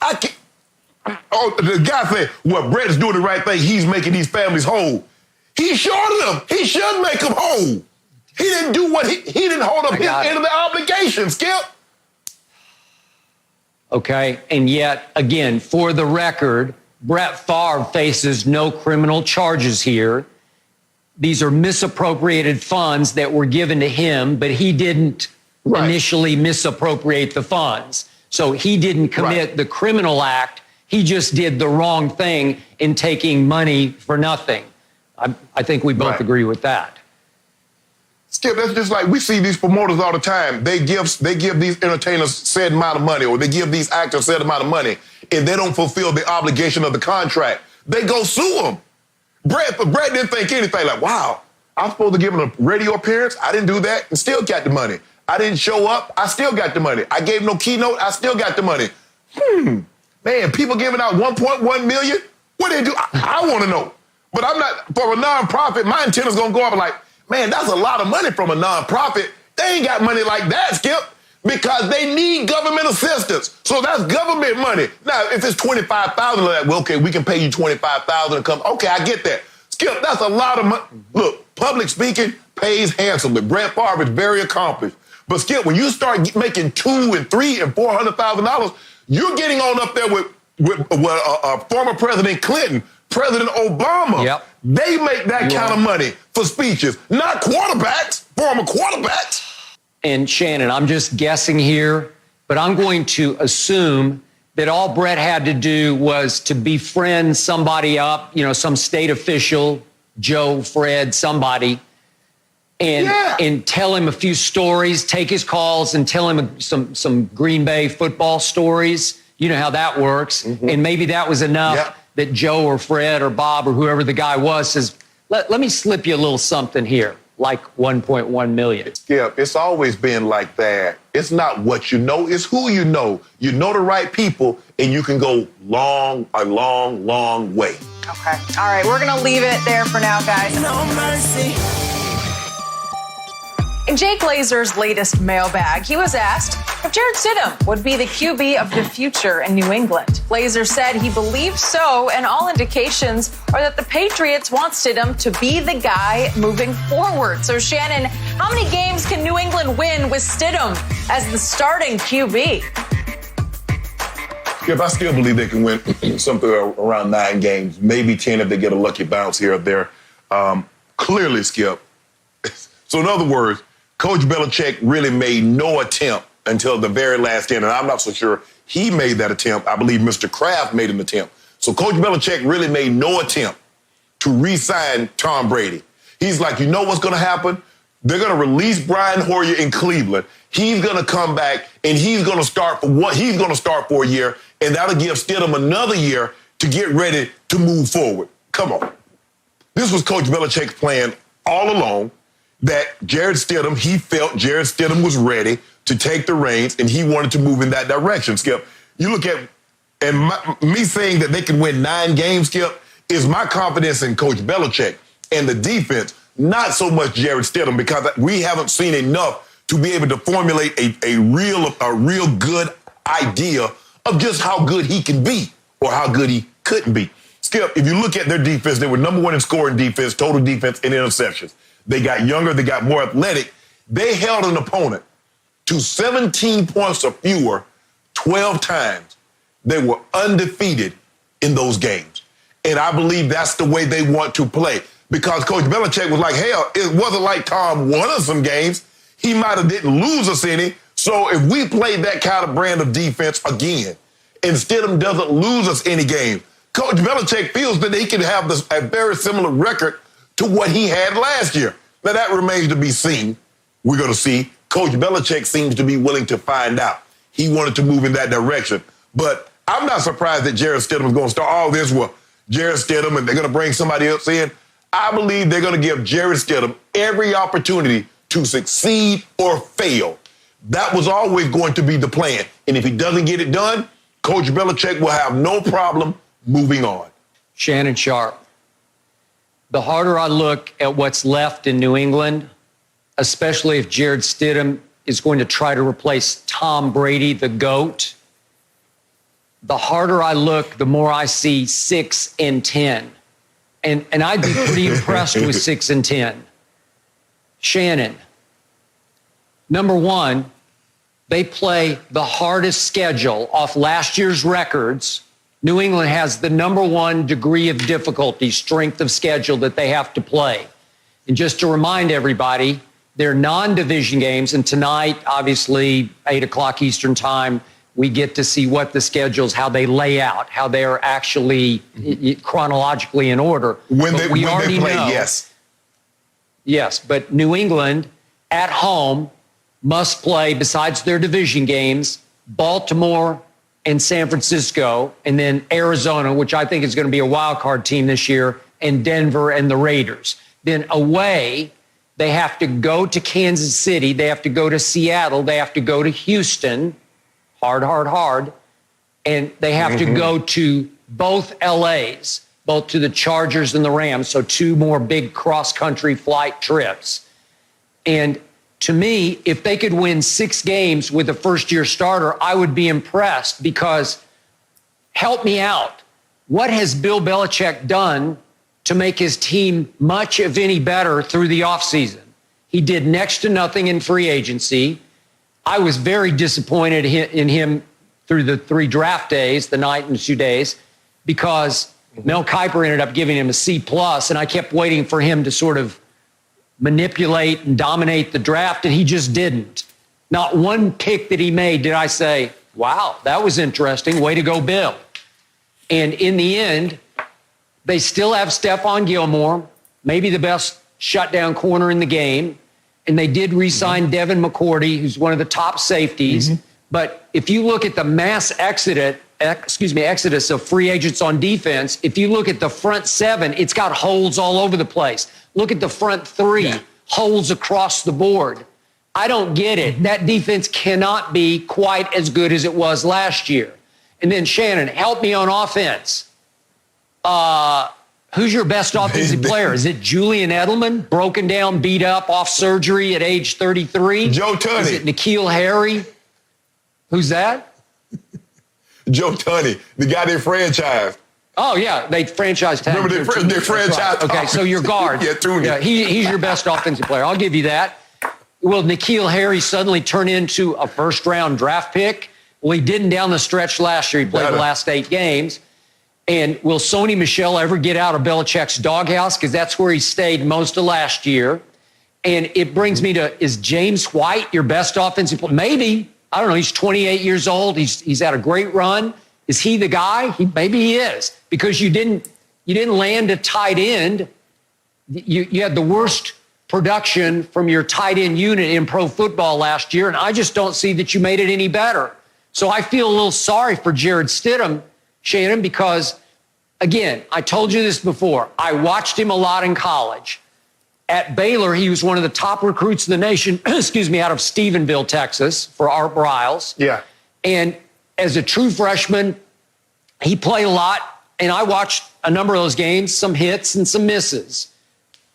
I can't. Oh, the guy said, well, Brett is doing the right thing. He's making these families whole. He shorted them. He should make them whole. He didn't do what he didn't hold up his end of the obligation, Skip. Okay, and yet, again, for the record, Brett Favre faces no criminal charges here. These are misappropriated funds that were given to him, but he didn't initially misappropriate the funds. So he didn't commit the criminal act. He just did the wrong thing in taking money for nothing. I think we both agree with that. Skip, that's just like we see these promoters all the time. They give these entertainers said amount of money, or they give these actors said amount of money, and they don't fulfill the obligation of the contract. They go sue them. Brett didn't think anything like, wow, I'm supposed to give him a radio appearance. I didn't do that and still got the money. I didn't show up. I still got the money. I gave no keynote. I still got the money. Man, people giving out $1.1 million? What do they do? I want to know. But I'm not, for a nonprofit, my antenna's going to go up and like, man, that's a lot of money from a nonprofit. They ain't got money like that, Skip, because they need government assistance. So that's government money. Now, if it's $25,000 of that, well, okay, we can pay you $25,000 and come. Okay, I get that. Skip, that's a lot of money. Look, public speaking pays handsomely. Brett Favre is very accomplished. But Skip, when you start making $200,000 and $300,000 and $400,000, you're getting on up there with former President Clinton, President Obama. Yep. They make that kind of money for speeches, not quarterbacks, former quarterbacks. And Shannon, I'm just guessing here, but I'm going to assume that all Brett had to do was to befriend somebody up, some state official, Joe, Fred, somebody, and tell him a few stories, take his calls and tell him some Green Bay football stories. You know how that works. Mm-hmm. And maybe that was enough that Joe or Fred or Bob or whoever the guy was says, let me slip you a little something here, like $1.1 million. Yeah, it's always been like that. It's not what you know, it's who you know. You know the right people, and you can go a long, long way. Okay. All right, we're going to leave it there for now, guys. No mercy. In Jake Lazer's latest mailbag, he was asked if Jared Stidham would be the QB of the future in New England. Lazer said he believes so, and all indications are that the Patriots want Stidham to be the guy moving forward. So, Shannon, how many games can New England win with Stidham as the starting QB? Skip, I still believe they can win something around 9 games, maybe 10 if they get a lucky bounce here or there. Clearly, Skip. So, in other words, Coach Belichick really made no attempt until the very last end, and I'm not so sure he made that attempt. I believe Mr. Kraft made an attempt. So Coach Belichick really made no attempt to re-sign Tom Brady. He's like, you know what's going to happen? They're going to release Brian Hoyer in Cleveland. He's going to come back, and he's going to start for a year, and that'll give Stidham another year to get ready to move forward. Come on. This was Coach Belichick's plan all along. That Jared Stidham, he felt Jared Stidham was ready to take the reins, and he wanted to move in that direction, Skip. You look at, and me saying that they can win 9 games, Skip, is my confidence in Coach Belichick and the defense, not so much Jared Stidham, because we haven't seen enough to be able to formulate a real good idea of just how good he can be or how good he couldn't be. Skip, if you look at their defense, they were number 1 in scoring defense, total defense, and interceptions. They got younger. They got more athletic. They held an opponent to 17 points or fewer 12 times. They were undefeated in those games. And I believe that's the way they want to play. Because Coach Belichick was like, hell, it wasn't like Tom won us some games. He might have didn't lose us any. So if we play that kind of brand of defense again, and Stidham doesn't lose us any game, Coach Belichick feels that he can have a very similar record to what he had last year. Now, that remains to be seen. We're going to see. Coach Belichick seems to be willing to find out. He wanted to move in that direction. But I'm not surprised that Jared Stidham is going to start all this with Jared Stidham and they're going to bring somebody else in. I believe they're going to give Jared Stidham every opportunity to succeed or fail. That was always going to be the plan. And if he doesn't get it done, Coach Belichick will have no problem moving on. Shannon Sharp. The harder I look at what's left in New England, especially if Jared Stidham is going to try to replace Tom Brady, the GOAT, the harder I look, the more I see 6-10. And I'd be pretty impressed with 6-10. Shannon, number 1, they play the hardest schedule off last year's records. New England has the number 1 degree of difficulty, strength of schedule that they have to play. And just to remind everybody, they're non-division games. And tonight, obviously, 8 o'clock Eastern time, we get to see what the schedules, how they lay out, how they are actually chronologically in order. When they play, yes. Yes, but New England at home must play, besides their division games, Baltimore and San Francisco, and then Arizona, which I think is going to be a wild card team this year, and Denver and the Raiders. Then away, they have to go to Kansas City, they have to go to Seattle, they have to go to Houston, hard, and they have to go to both LAs, both to the Chargers and the Rams, so 2 more big cross-country flight trips. And to me, if they could win 6 games with a first-year starter, I would be impressed because, help me out, what has Bill Belichick done to make his team much, if any, better through the offseason? He did next to nothing in free agency. I was very disappointed in him through the 3 draft days, the night and 2 days, because Mel Kiper ended up giving him a C+, and I kept waiting for him to sort of manipulate and dominate the draft, and he just didn't. Not one pick that he made did I say, wow, that was interesting. Way to go, Bill. And in the end, they still have Stephon Gilmore, maybe the best shutdown corner in the game. And they did re-sign Devin McCourty, who's one of the top safeties. But if you look at the mass exodus of free agents on defense, if you look at the front 7, it's got holes all over the place. Look at the front 3, holes across the board. I don't get it. That defense cannot be quite as good as it was last year. And then, Shannon, help me on offense. Who's your best offensive player? Is it Julian Edelman, broken down, beat up, off surgery at age 33? Joe Tunney. Is it N'Keal Harry? Who's that? Joe Tunney, the guy they franchised. Oh, yeah, they franchised tag. Remember they franchised. Right. Okay, so your guard. Yeah, Tooney. Yeah, he's your best offensive player. I'll give you that. Will N'Keal Harry suddenly turn into a first-round draft pick? Well, he didn't down the stretch last year. He played the last 8 games. And will Sony Michel ever get out of Belichick's doghouse? Because that's where he stayed most of last year. And it brings me to, is James White your best offensive player? Maybe. I don't know. He's 28 years old. He's had a great run. Is he the guy? Maybe he is. Because you didn't land a tight end. You had the worst production from your tight end unit in pro football last year, and I just don't see that you made it any better. So I feel a little sorry for Jared Stidham, Shannon, because, again, I told you this before. I watched him a lot in college. At Baylor, he was one of the top recruits in the nation, out of Stephenville, Texas, for Art Briles. Yeah. And as a true freshman, he played a lot, and I watched a number of those games, some hits and some misses.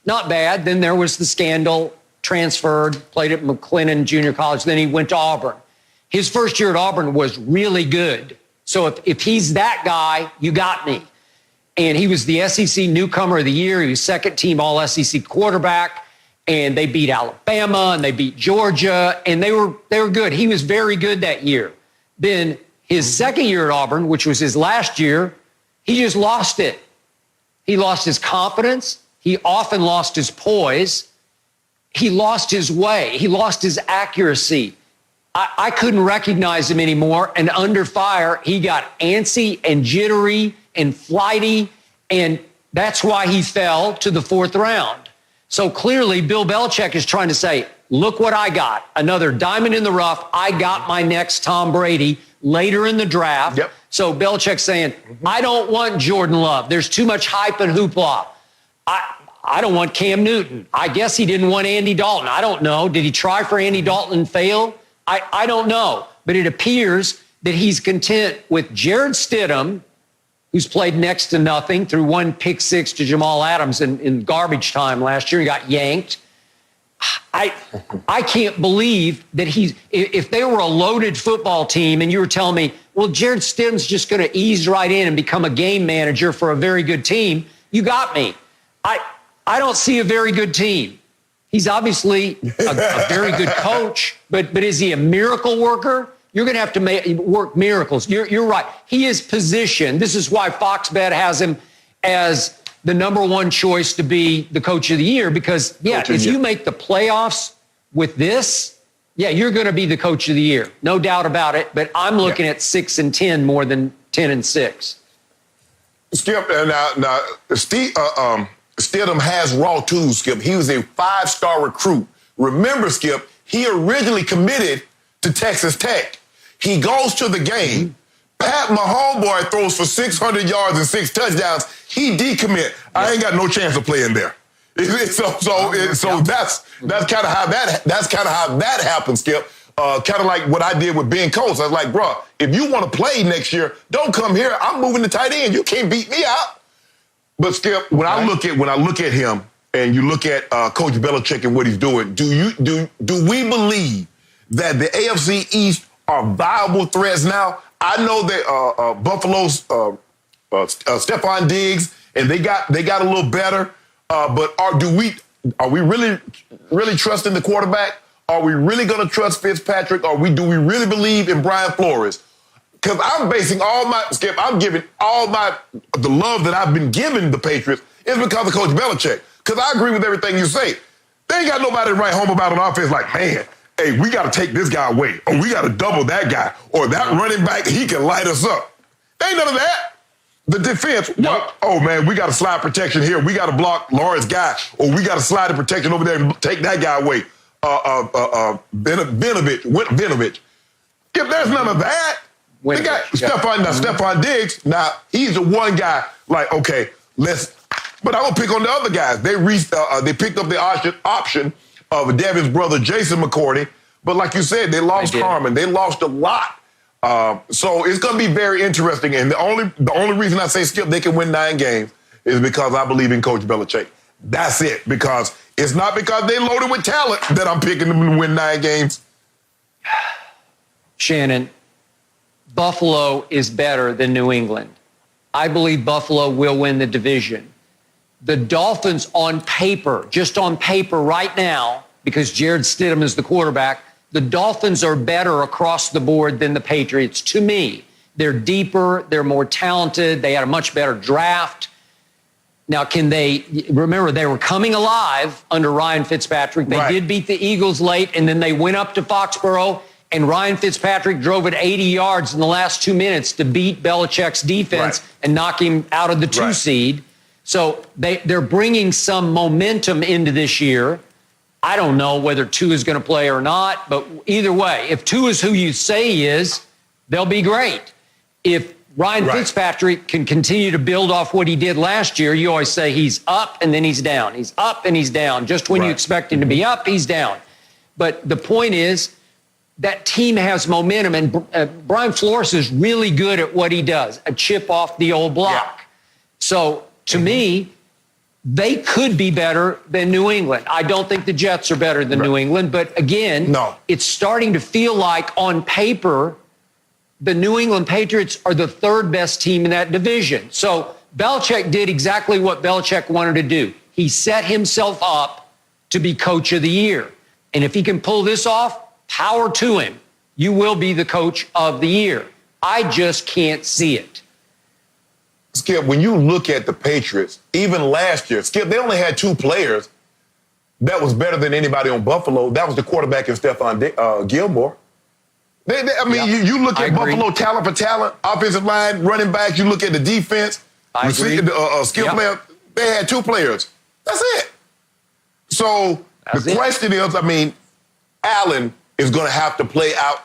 Not bad. Then there was the scandal, transferred, played at McLennan Junior College. Then he went to Auburn. His first year at Auburn was really good. So if he's that guy, you got me. And he was the SEC newcomer of the year. He was second-team all-SEC quarterback. And they beat Alabama and they beat Georgia. And they were good. He was very good that year. Then his second year at Auburn, which was his last year, he just lost it. He lost his confidence. He often lost his poise. He lost his way. He lost his accuracy. I couldn't recognize him anymore. And under fire, he got antsy and jittery and flighty. And that's why he fell to the 4th round. So clearly, Bill Belichick is trying to say, look what I got. Another diamond in the rough. I got my next Tom Brady later in the draft. Yep. So Belichick's saying, I don't want Jordan Love. There's too much hype and hoopla. I don't want Cam Newton. I guess he didn't want Andy Dalton. I don't know. Did he try for Andy Dalton and fail? I don't know. But it appears that he's content with Jared Stidham, who's played next to nothing, threw 1 pick six to Jamal Adams in garbage time last year. He got yanked. I can't believe that if they were a loaded football team and you were telling me, well, Jared Stidham's just going to ease right in and become a game manager for a very good team, you got me. I don't see a very good team. He's obviously a very good coach, but is he a miracle worker? You're going to have to work miracles. You're right. He is positioned. This is why Fox Bet has him as the number 1 choice to be the coach of the year, because, if you make the playoffs with this, you're going to be the coach of the year. No doubt about it. But I'm looking at 6-10 more than 10-6. Skip, now Stidham has raw tools, Skip. He was a 5-star recruit. Remember, Skip, he originally committed to Texas Tech. He goes to the game. Pat, my homeboy, throws for 600 yards and 6 touchdowns. He decommit. I ain't got no chance of playing there. So that's kind of how that happened, Skip. Kind of like what I did with Ben Coates. I was like, bro, if you want to play next year, don't come here. I'm moving to tight end. You can't beat me out. But Skip, when I look at him and you look at Coach Belichick and what he's doing, do we believe that the AFC East are viable threats now? I know that Buffalo's Stephon Diggs and they got a little better, but are we really trusting the quarterback? Are we really going to trust Fitzpatrick? Do we really believe in Brian Flores? Because I'm basing the love that I've been giving the Patriots is because of Coach Belichick. Because I agree with everything you say. They ain't got nobody to write home about an offense like, man, hey, we got to take this guy away, or we got to double that guy, or that running back, he can light us up. There ain't none of that. The defense, we got a slide protection here. We got to block Lawrence guy, or we got to slide the protection over there and take that guy away. Vinovich. If there's none of that, they got Stephon Diggs. Now, he's the one guy, like, okay, but I'm going to pick on the other guys. They picked up the option of Devin's brother, Jason McCourty. But like you said, they lost Harmon. They lost a lot. So it's going to be very interesting. And the only reason I say, Skip, they can win 9 games is because I believe in Coach Belichick. That's it. Because it's not because they loaded with talent that I'm picking them to win 9 games. Shannon, Buffalo is better than New England. I believe Buffalo will win the division. The Dolphins on paper, just on paper right now, because Jared Stidham is the quarterback, the Dolphins are better across the board than the Patriots. To me, they're deeper, they're more talented, they had a much better draft. Now, can they, remember, they were coming alive under Ryan Fitzpatrick. They did beat the Eagles late, and then they went up to Foxborough, and Ryan Fitzpatrick drove it 80 yards in the last 2 minutes to beat Belichick's defense and knock him out of the 2 seed. So they're bringing some momentum into this year. I don't know whether Tua is going to play or not, but either way, if Tua is who you say he is, they'll be great. If Ryan Fitzpatrick can continue to build off what he did last year, you always say he's up and then he's down. He's up and he's down. Just when you expect him to be up, he's down. But the point is that team has momentum, and Brian Flores is really good at what he does, a chip off the old block. So to me, they could be better than New England. I don't think the Jets are better than New England, but again, it's starting to feel like on paper, the New England Patriots are the 3rd best team in that division. So Belichick did exactly what Belichick wanted to do. He set himself up to be coach of the year. And if he can pull this off, power to him. You will be the coach of the year. I just can't see it. Skip, when you look at the Patriots, even last year, Skip, they only had 2 players that was better than anybody on Buffalo. That was the quarterback and Stephon Gilmore. You look at Buffalo talent for talent, offensive line, running back. You look at the defense, skill player. They had 2 players. That's it. So the question is, Allen is going to have to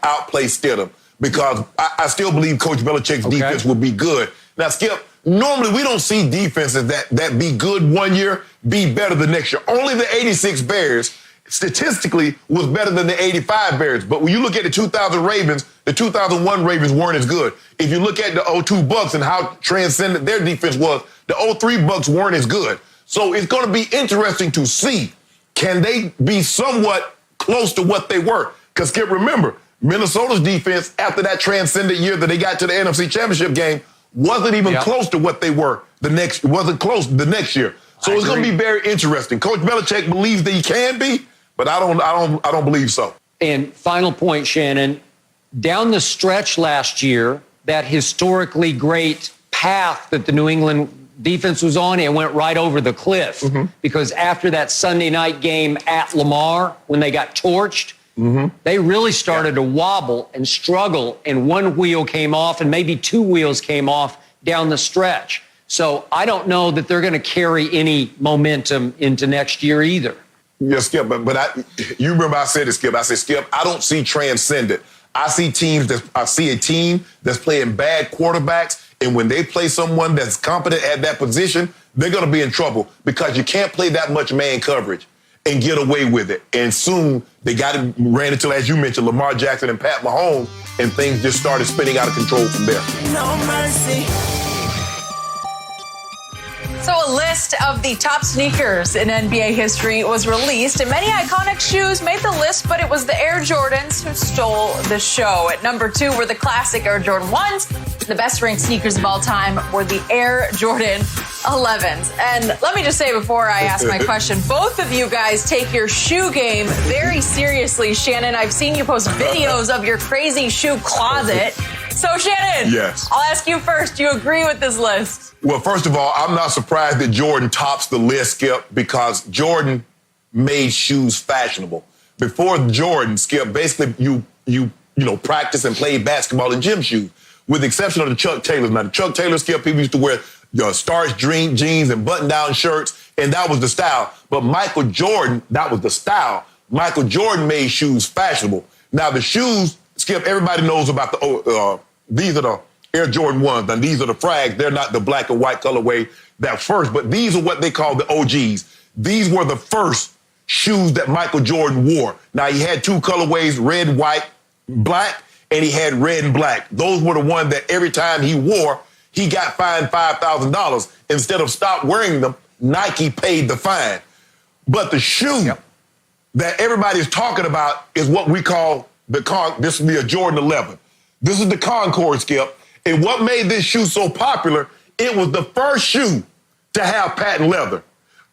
outplay Stidham because I still believe Coach Belichick's defense will be good. Now, Skip, normally we don't see defenses that be good one year, be better the next year. Only the 86 Bears statistically was better than the 85 Bears. But when you look at the 2000 Ravens, the 2001 Ravens weren't as good. If you look at the 02 Bucks and how transcendent their defense was, the 03 Bucks weren't as good. So it's going to be interesting to see, can they be somewhat close to what they were? Because, Skip, remember, Minnesota's defense, after that transcendent year that they got to the NFC Championship game, wasn't even close to what they were the next year. So it's going to be very interesting. Coach Belichick believes that he can be, but I don't believe so. And final point, Shannon, down the stretch last year, that historically great path that the New England defense was on, it went right over the cliff. Because after that Sunday night game at Lamar, when they got torched, they really started to wobble and struggle, and one wheel came off and maybe 2 wheels came off down the stretch. So I don't know that they're going to carry any momentum into next year either. Yeah, Skip, but you remember I said it, Skip. I said, Skip, I don't see transcendent. I see a team that's playing bad quarterbacks, and when they play someone that's competent at that position, they're going to be in trouble because you can't play that much man coverage and get away with it. And soon they ran into, as you mentioned, Lamar Jackson and Pat Mahomes, and things just started spinning out of control from there. No mercy. So a list of the top sneakers in NBA history was released, and many iconic shoes made the list, but it was the Air Jordans who stole the show. At number 2 were the classic Air Jordan 1s. The best ranked sneakers of all time were the Air Jordan 11s. And let me just say before I ask my question, both of you guys take your shoe game very seriously. Shannon, I've seen you post videos of your crazy shoe closet. So Shannon, yes, I'll ask you first. Do you agree with this list? Well, first of all, I'm not surprised that Jordan tops the list, Skip, because Jordan made shoes fashionable. Before Jordan, Skip, basically you practice and play basketball in gym shoes, with the exception of the Chuck Taylors. Now, the Chuck Taylor, Skip, people used to wear starched jeans and button-down shirts, and that was the style. But Michael Jordan, that was the style. Michael Jordan made shoes fashionable. Now, the shoes, Skip, everybody knows about these are the Air Jordan 1s. Now, these are the frags. They're not the black and white colorway that first, but these are what they call the OGs. These were the first shoes that Michael Jordan wore. Now, he had 2 colorways, red, white, black, and he had red and black. Those were the ones that every time he wore, he got fined $5,000. Instead of stop wearing them, Nike paid the fine. But the shoe that everybody's talking about is what we call this would be a Jordan 11. This is the Concord, Skip. And what made this shoe so popular, it was the first shoe to have patent leather.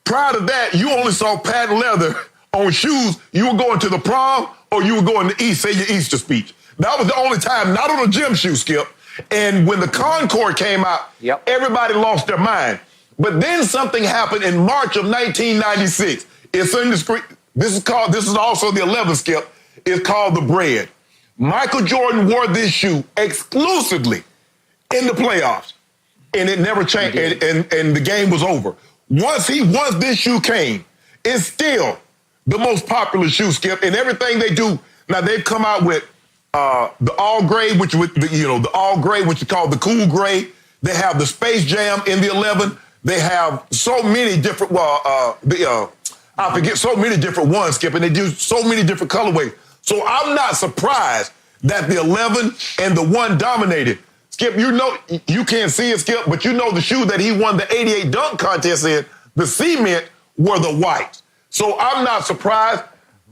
Prior to that, you only saw patent leather on shoes. You were going to the prom or you were going to East, say your Easter speech. That was the only time, not on a gym shoe, Skip. And when the Concord came out, everybody lost their mind. But then something happened in March of 1996. It's indiscreet. This is also the 11, Skip. It's called the Bread. Michael Jordan wore this shoe exclusively in the playoffs, and it never changed, and the game was over. Once this shoe came, it's still the most popular shoe, Skip, and everything they do. Now, they've come out with the all gray, which the all gray, which is called the cool gray. They have the Space Jam in the 11. They have so many different, I forget so many different ones, Skip, and they do so many different colorways. So I'm not surprised that the 11 and the 1 dominated. Skip, you know, you can't see it, Skip, but you know the shoe that he won the 88 dunk contest in, the cement, were the whites. So I'm not surprised.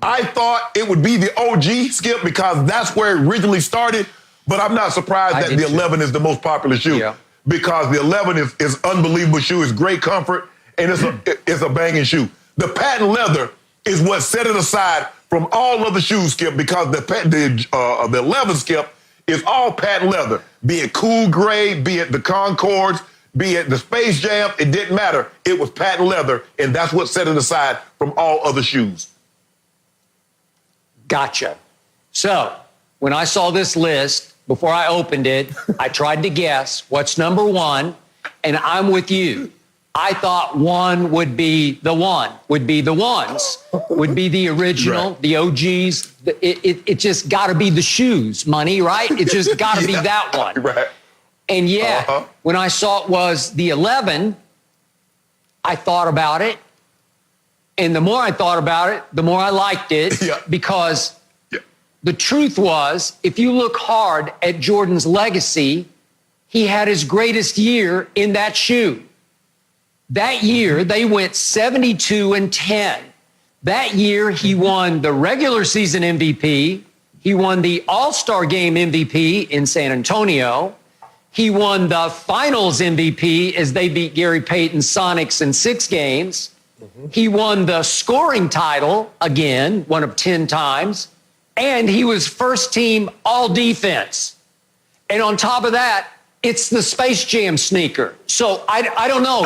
I thought it would be the OG, Skip, because that's where it originally started, but I'm not surprised that the 11 is the most popular shoe because the 11 is unbelievable shoe. It's great comfort, and it's a banging shoe. The patent leather is what set it aside from all other shoes, Skip, because the 11, Skip, is all patent leather. Be it cool gray, be it the Concords, be it the Space Jam, it didn't matter. It was patent leather, and that's what set it aside from all other shoes. Gotcha. So when I saw this list, before I opened it, I tried to guess what's number 1, and I'm with you. I thought 1 would be the ones, would be the original, the OGs. It just got to be the shoes, money, right? It just got to be that one. Right. And yet, when I saw it was the 11, I thought about it. And the more I thought about it, the more I liked it because the truth was, if you look hard at Jordan's legacy, he had his greatest year in that shoe. That year, they went 72-10. That year, he won the regular season MVP. He won the All-Star Game MVP in San Antonio. He won the Finals MVP as they beat Gary Payton's Sonics in 6 games. He won the scoring title again, one of 10 times. And he was first team all defense. And on top of that, it's the Space Jam sneaker. So I don't know.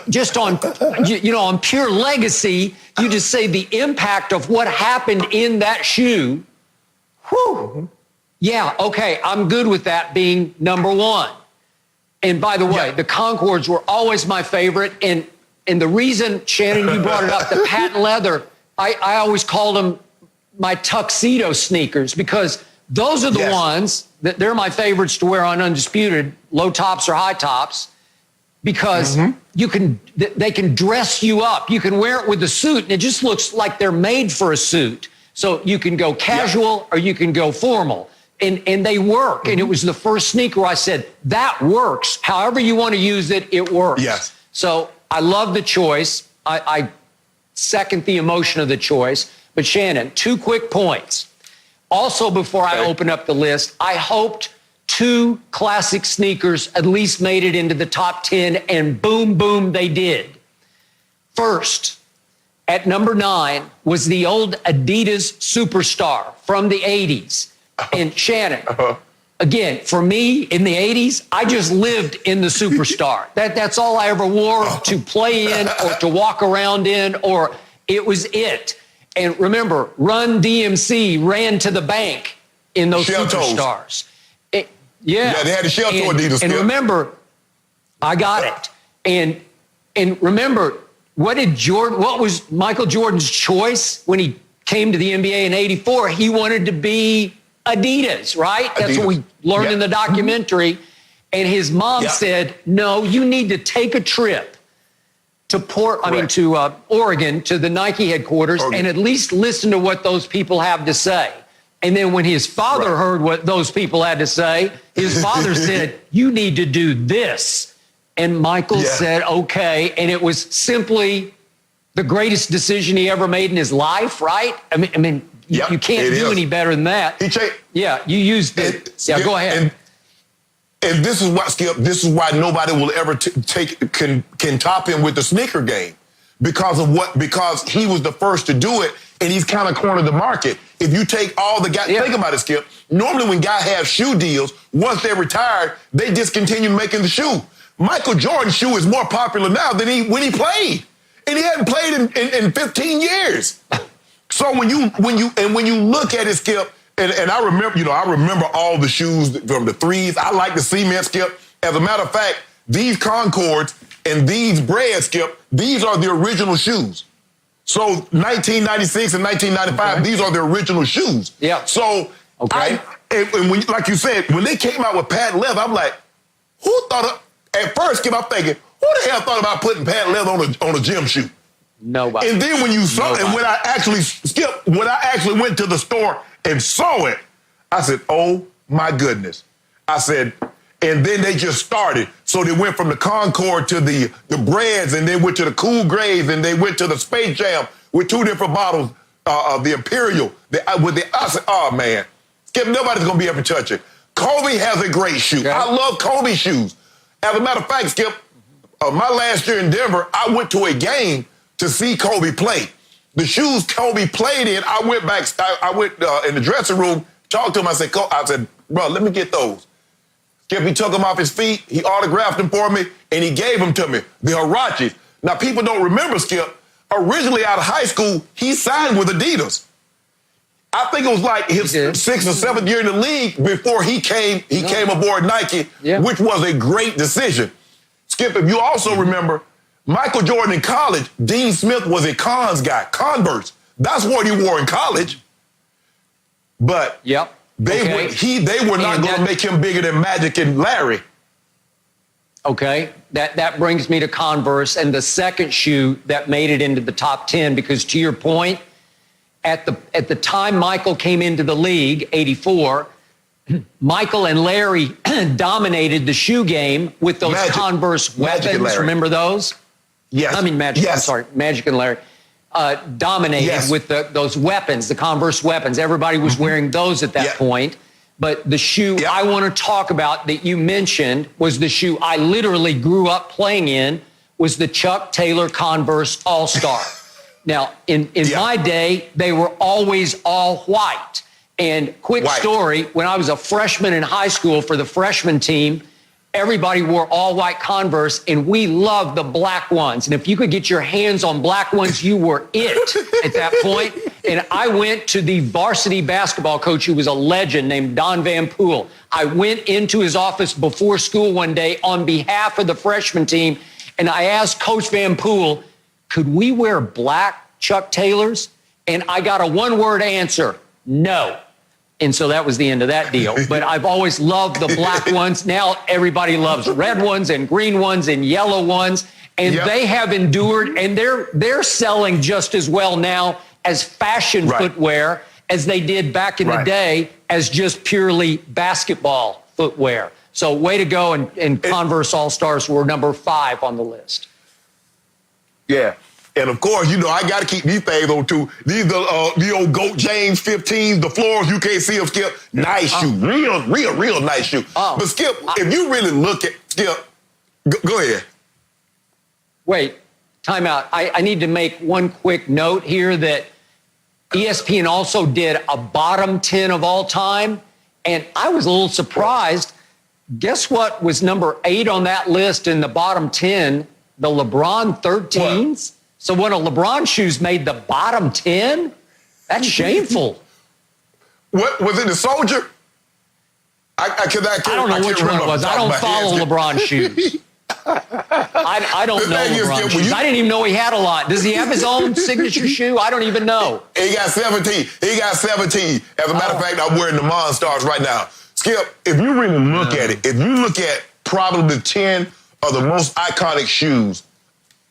Just on, on pure legacy, you just say the impact of what happened in that shoe. Whew. Yeah, okay, I'm good with that being number 1. And by the way, the Concords were always my favorite. And the reason, Shannon, you brought it up, the patent leather, I always called them my tuxedo sneakers because those are the ones that they're my favorites to wear on Undisputed, low tops or high tops, because they can dress you up. You can wear it with a suit, and it just looks like they're made for a suit. So you can go casual or you can go formal, and they work. And it was the first sneaker I said, that works. However you want to use it, it works. Yes. So I love the choice. I second the emotion of the choice. But Shannon, 2 quick points. Also, before I open up the list, I hoped 2 classic sneakers at least made it into the top 10, and boom, boom, they did. First, at number 9 was the old Adidas Superstar from the 80s. And Shannon, again, for me in the 80s, I just lived in the Superstar. That's all I ever wore to play in or to walk around in, or it was it. And remember, Run DMC ran to the bank in those shell Superstars. They had the shell toe Adidas. And remember, I got it. And remember, what was Michael Jordan's choice when he came to the NBA in '84? He wanted to be Adidas, right? That's what we learned in the documentary. And his mom said, no, you need to take a trip to Oregon, to the Nike headquarters, and at least listen to what those people have to say. And then when his father heard what those people had to say, his father said, you need to do this. And Michael said, okay. And it was simply the greatest decision he ever made in his life, right? I mean, you can't do any better than that. You used it. Go ahead. And this is why, Skip, this is why nobody will ever can top him with the sneaker game. Because he was the first to do it, and he's kind of cornered the market. If you take all the guys, think about it, Skip. Normally when guys have shoe deals, once they're retired, they discontinue making the shoe. Michael Jordan's shoe is more popular now than when he played. And he hadn't played in 15 years. So when you look at it, Skip, and I remember all the shoes from the threes. I like the cement, Skip. As a matter of fact, these Concords and these Breads, Skip, these are the original shoes. So 1996 and 1995, these are the original shoes. Yeah. So, and when, like you said, when they came out with patent leather, I'm like, who thought of, at first, Skip, I'm thinking, who the hell thought about putting patent leather on a gym shoe? Nobody. And then when you saw it, and when I actually went to the store and saw it, I said, oh my goodness. I said, and then they just started. So they went from the Concord to the Breads, and they went to the Cool Grays, and they went to the Space Jam with two different bottles of the Imperial. I said, oh man, Skip, nobody's gonna be able to touch it. Kobe has a great shoe. Okay. I love Kobe shoes. As a matter of fact, Skip, my last year in Denver, I went to a game to see Kobe play. The shoes Kobe played in, I went in the dressing room, talked to him. I said, bro, let me get those. Skip, he took them off his feet, he autographed them for me, and he gave them to me, the Huaraches. Now, people don't remember, Skip, originally out of high school, he signed with Adidas. I think it was like his 6th or 7th year in the league before he came aboard Nike, which was a great decision. Skip, if you also remember, Michael Jordan in college, Dean Smith was a Cons guy, Converse. That's what he wore in college. But they were not going to make him bigger than Magic and Larry. Okay, that brings me to Converse and the second shoe that made it into the top 10, because to your point, at the time Michael came into the league, 84, Michael and Larry dominated the shoe game with those Converse weapons. Remember those? Yes. I mean, Magic and Larry dominated with those weapons, the Converse weapons. Everybody was wearing those at that point. But the shoe I want to talk about that you mentioned was the shoe I literally grew up playing in, was the Chuck Taylor Converse All-Star. Now, in my day, they were always all white. And quick story, when I was a freshman in high school for the freshman team, everybody wore all white Converse, and we loved the black ones. And if you could get your hands on black ones, you were it at that point. And I went to the varsity basketball coach, who was a legend, named Don Van Poel. I went into his office before school one day on behalf of the freshman team, and I asked Coach Van Poel, could we wear black Chuck Taylors? And I got a one-word answer, no. And so that was the end of that deal. But I've always loved the black ones. Now everybody loves red ones and green ones and yellow ones. And they have endured, and they're selling just as well now as fashion footwear as they did back in the day as just purely basketball footwear. So way to go, and Converse All-Stars were number 5 on the list. Yeah. And of course, you know, I got to keep these things on too. These are the old Goat James 15s, the floors, you can't see them, Skip. Nice shoe. Real nice shoe. But Skip, if you really look at, Skip, go ahead. Wait, time out. I need to make one quick note here that ESPN also did a bottom 10 of all time. And I was a little surprised. Guess what was number 8 on that list in the bottom 10? The LeBron 13s. What? So one of LeBron's shoes made the bottom 10? That's shameful. What was it, the Soldier? I don't know which one it was. I don't follow LeBron's shoes. I don't know LeBron's shoes. I didn't even know he had a lot. Does he have his own signature shoe? I don't even know. He got 17. As a matter of fact, I'm wearing the Monstars right now. Skip, if you really look at it, if you look at probably the 10 of the most iconic shoes,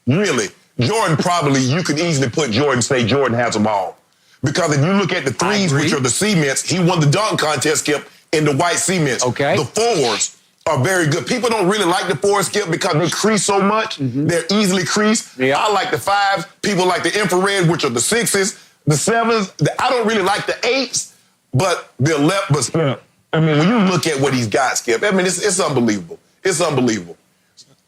really, Jordan probably, you could easily put Jordan, say Jordan has them all. Because if you look at the threes, which are the cements, he won the dunk contest, Skip, in the white cements. Okay. The fours are very good. People don't really like the fours, Skip, because they crease so much. They're easily creased. Yeah. I like the fives. People like the infrared, which are the sixes, the sevens. I don't really like the eights, but the 11s. But I mean, when you look at what he's got, Skip, I mean, it's unbelievable. It's unbelievable.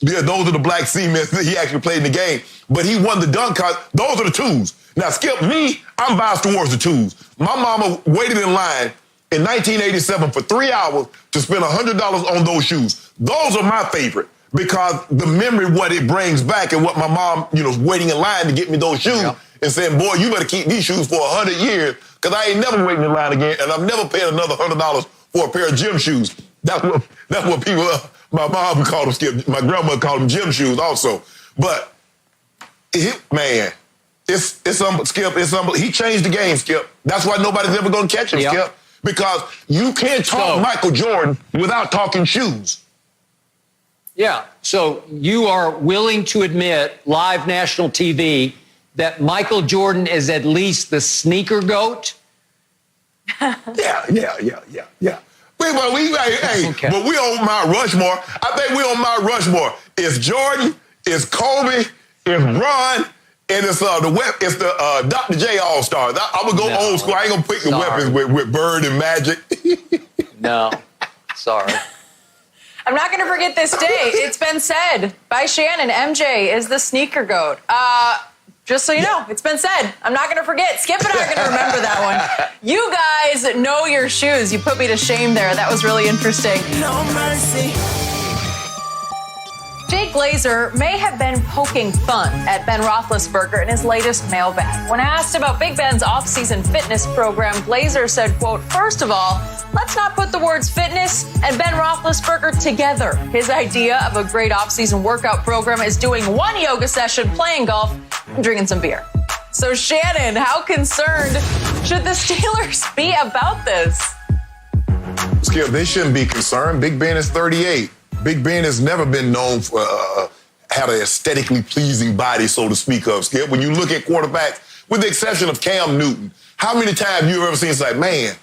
Yeah, those are the black cements that he actually played in the game. But he won the dunk contest. Those are the twos. Now, Skip, I'm biased towards the twos. My mama waited in line in 1987 for 3 hours to spend $100 on those shoes. Those are my favorite because the memory, what it brings back and what my mom, waiting in line to get me those shoes and saying, boy, you better keep these shoes for 100 years because I ain't never waiting in line again and I'm never paying another $100 for a pair of gym shoes. That's what people, my mom called them, Skip. My grandmother called them gym shoes also. But, man, it's Skip, he changed the game, Skip. That's why nobody's ever going to catch him, Skip. Because you can't talk Michael Jordan without talking shoes. Yeah, so you are willing to admit, live national TV, that Michael Jordan is at least the sneaker GOAT? Yeah. But we on Mount Rushmore. I think we on Mount Rushmore. It's Jordan, it's Kobe, it's Ron, and it's the Dr. J All-Stars. I'm gonna go old school. I ain't gonna pick the weapons with Bird and Magic. No, sorry. I'm not going to forget this day. It's been said by Shannon, MJ is the sneaker GOAT. Just so you know, it's been said. I'm not going to forget. Skip and I are going to remember that one. You guys know your shoes. You put me to shame there. That was really interesting. No mercy. Jay Glazer may have been poking fun at Ben Roethlisberger in his latest mailbag. When asked about Big Ben's off-season fitness program, Glazer said, quote, "First of all, let's not put the words fitness and Ben Roethlisberger together. His idea of a great off-season workout program is doing one yoga session, playing golf, and drinking some beer." So, Shannon, how concerned should the Steelers be about this? Skip, they shouldn't be concerned. Big Ben is 38. Big Ben has never been known for had an aesthetically pleasing body, so to speak of, Skip. When you look at quarterbacks, with the exception of Cam Newton, how many times you ever seen it's like, man,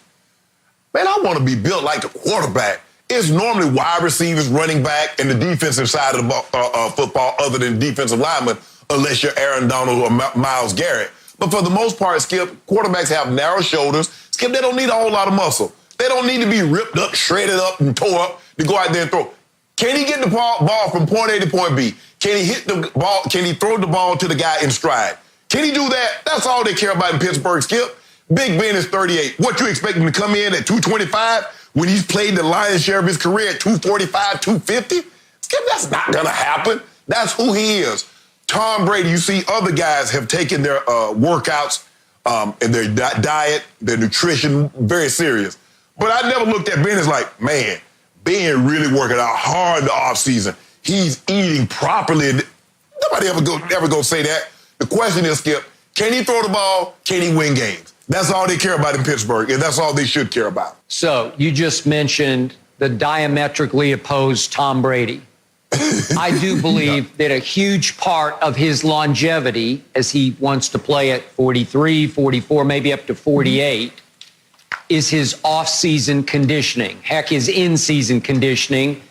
I want to be built like the quarterback. It's normally wide receivers, running back, and the defensive side of the football other than defensive linemen, unless you're Aaron Donald or Myles Garrett. But for the most part, Skip, quarterbacks have narrow shoulders. Skip, they don't need a whole lot of muscle. They don't need to be ripped up, shredded up, and tore up to go out there and throw. Can he get the ball from point A to point B? Can he hit the ball? Can he throw the ball to the guy in stride? Can he do that? That's all they care about in Pittsburgh, Skip. Big Ben is 38. What, you expect him to come in at 225 when he's played the lion's share of his career at 245, 250? Skip, that's not going to happen. That's who he is. Tom Brady, you see other guys have taken their workouts and their diet, their nutrition very serious. But I never looked at Ben as like, man, Ben really working out hard in the offseason. He's eating properly. Nobody ever go say that. The question is, Skip, can he throw the ball? Can he win games? That's all they care about in Pittsburgh, and that's all they should care about. So you just mentioned the diametrically opposed Tom Brady. I do believe that a huge part of his longevity, as he wants to play at 43, 44, maybe up to 48, is his off-season conditioning. Heck, his in-season conditioning.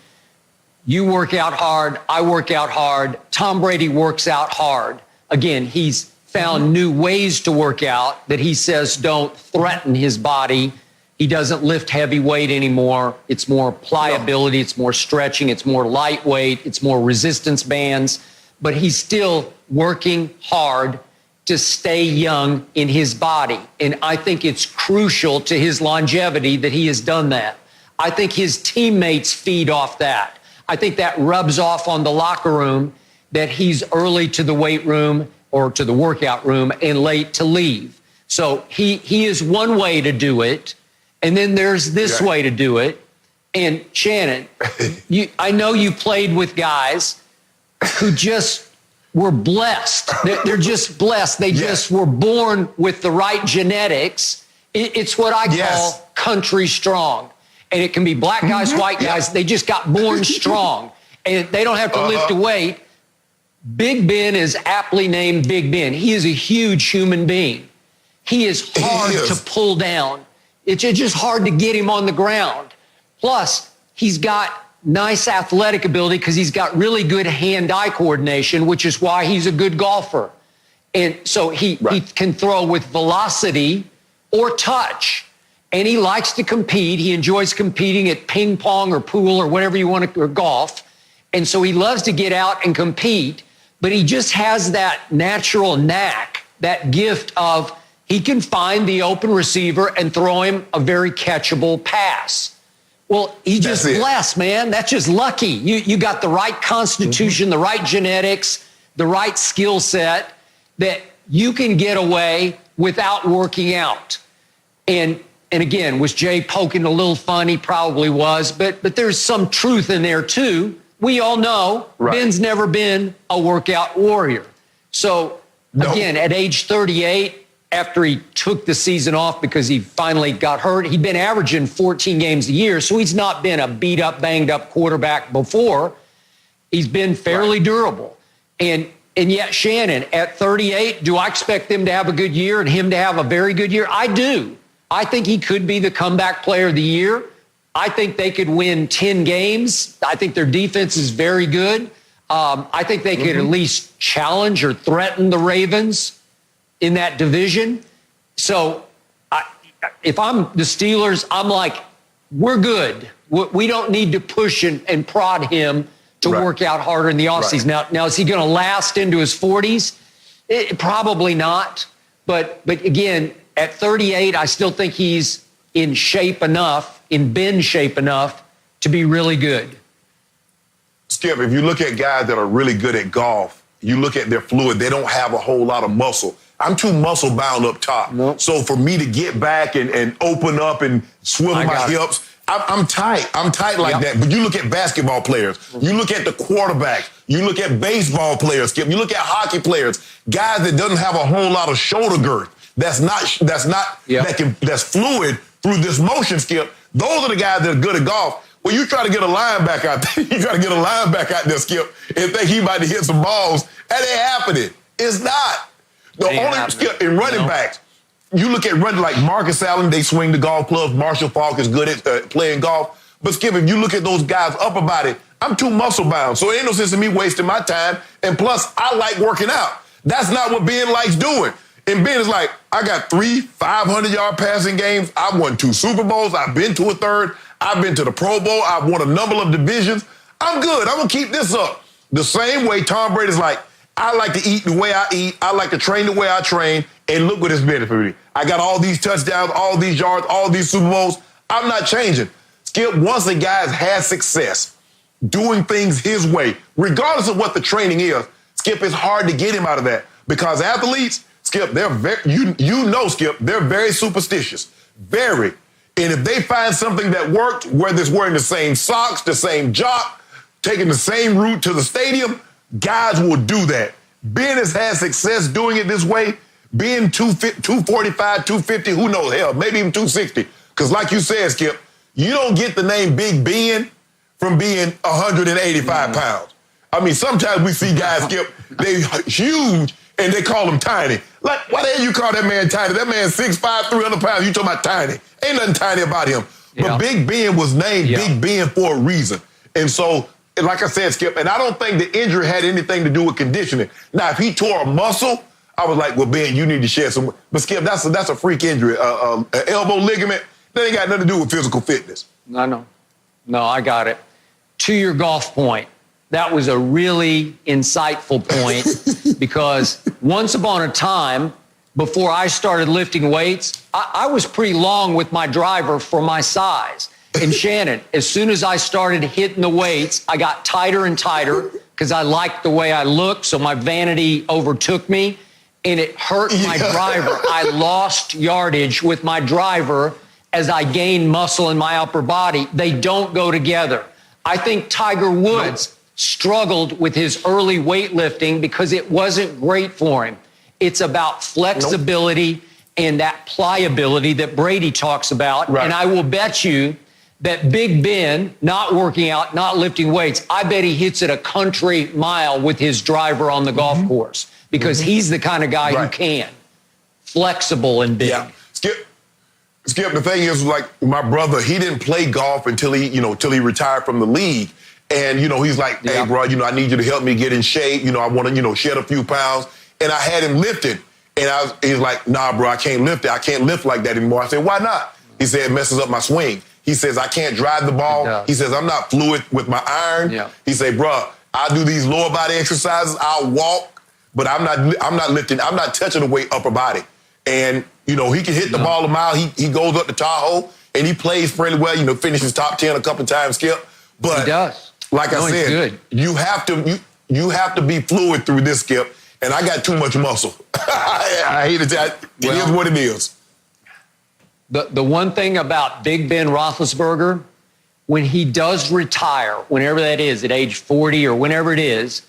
You work out hard, I work out hard, Tom Brady works out hard. Again, he's found new ways to work out that he says don't threaten his body. He doesn't lift heavy weight anymore. It's more pliability, it's more stretching, it's more lightweight, it's more resistance bands. But he's still working hard to stay young in his body. And I think it's crucial to his longevity that he has done that. I think his teammates feed off that. I think that rubs off on the locker room that he's early to the weight room or to the workout room and late to leave. So he is one way to do it. And then there's this way to do it. And Shannon, I know you played with guys who just were blessed. They're just blessed. They just were born with the right genetics. It's what I call country strong. And it can be black guys, white guys. They just got born strong. And they don't have to lift a weight. Big Ben is aptly named Big Ben. He is a huge human being. He is hard to pull down. It's just hard to get him on the ground. Plus, he's got nice athletic ability because he's got really good hand-eye coordination, which is why he's a good golfer. And so he can throw with velocity or touch. And he likes to compete. He enjoys competing at ping pong or pool or whatever you want to, or golf. And so he loves to get out and compete, but he just has that natural knack, that gift of he can find the open receiver and throw him a very catchable pass. Well, he just blessed, man. That's just lucky. You got the right constitution, the right genetics, the right skill set that you can get away without working out. And again, was Jay poking a little fun? He probably was, but there's some truth in there too. We all know Ben's never been a workout warrior. So again, at age 38, after he took the season off because he finally got hurt, he'd been averaging 14 games a year. So he's not been a beat up, banged up quarterback before. He's been fairly durable. And yet, Shannon, at 38, do I expect them to have a good year and him to have a very good year? I do. I think he could be the comeback player of the year. I think they could win 10 games. I think their defense is very good. I think they could at least challenge or threaten the Ravens in that division. So if I'm the Steelers, I'm like, we're good. We don't need to push and prod him to work out harder in the offseason. Now, is he going to last into his 40s? Probably not. But again, at 38, I still think he's in shape enough, in Ben shape enough to be really good. Skip, if you look at guys that are really good at golf, you look at their fluid, they don't have a whole lot of muscle. I'm too muscle bound up top. Nope. So for me to get back and open up and swivel my hips, I'm tight. I'm tight like that. But you look at basketball players, you look at the quarterbacks, you look at baseball players, Skip, you look at hockey players, guys that doesn't have a whole lot of shoulder girth, that's fluid through this motion, Skip. Those are the guys that are good at golf. Well, you try to get a linebacker out there, Skip, and think he about to hit some balls. That ain't happening. It's not. The only skill in running backs, you look at running like Marcus Allen, they swing the golf clubs. Marshall Faulk is good at playing golf. But Skip, if you look at those guys up about it, I'm too muscle bound. So it ain't no sense in me wasting my time. And plus, I like working out. That's not what Ben likes doing. And Ben is like, I got 3 500-yard passing games. I've won 2 Super Bowls. I've been to a third. I've been to the Pro Bowl. I've won a number of divisions. I'm good. I'm going to keep this up. The same way Tom Brady's like, I like to eat the way I eat. I like to train the way I train. And look what it's been for me. I got all these touchdowns, all these yards, all these Super Bowls. I'm not changing. Skip, once a guy's had success doing things his way, regardless of what the training is, Skip, it's hard to get him out of that. Because athletes, Skip, they're very, Skip, they're very superstitious. Very. And if they find something that worked, whether it's wearing the same socks, the same jock, taking the same route to the stadium, guys will do that. Ben has had success doing it this way, being 245, 250, who knows, hell, maybe even 260. Because like you said, Skip, you don't get the name Big Ben from being 185 pounds. I mean, sometimes we see guys, Skip, they huge, and they call him tiny. Like, why the hell you call that man tiny? That man's 6'5", 300 pounds. You talking about tiny. Ain't nothing tiny about him. But Big Ben was named Big Ben for a reason. And so, like I said, Skip, and I don't think the injury had anything to do with conditioning. Now, if he tore a muscle, I was like, well, Ben, you need to shed some. But Skip, that's a freak injury. An elbow ligament, that ain't got nothing to do with physical fitness. I know. No, I got it. To your golf point, that was a really insightful point because once upon a time, before I started lifting weights, I was pretty long with my driver for my size. And Shannon, as soon as I started hitting the weights, I got tighter and tighter because I liked the way I looked, so my vanity overtook me, and it hurt my driver. I lost yardage with my driver as I gained muscle in my upper body. They don't go together. I think Tiger Woods struggled with his early weightlifting because it wasn't great for him. It's about flexibility and that pliability that Brady talks about. Right. And I will bet you that Big Ben, not working out, not lifting weights, I bet he hits it a country mile with his driver on the golf course because he's the kind of guy who can. flexible and big. Yeah. Skip, the thing is, like, my brother, he didn't play golf until he retired from the league. And, he's like, hey, bro, I need you to help me get in shape. I want to, shed a few pounds. And I had him lifting. And he's like, nah, bro, I can't lift it. I can't lift like that anymore. I said, why not? He said, it messes up my swing. He says, I can't drive the ball. He says, I'm not fluid with my iron. Yeah. He said, bro, I'll do these lower body exercises. I'll walk, but I'm not lifting. I'm not touching the weight upper body. And, he can hit the ball a mile. He goes up to Tahoe, and he plays fairly well, finishes top 10 a couple of times, Skip. But he does. Like I said, you have to be fluid through this, Skip. And I got too much muscle. I hate it. It is what it is. The one thing about Big Ben Roethlisberger, when he does retire, whenever that is, at age 40 or whenever it is,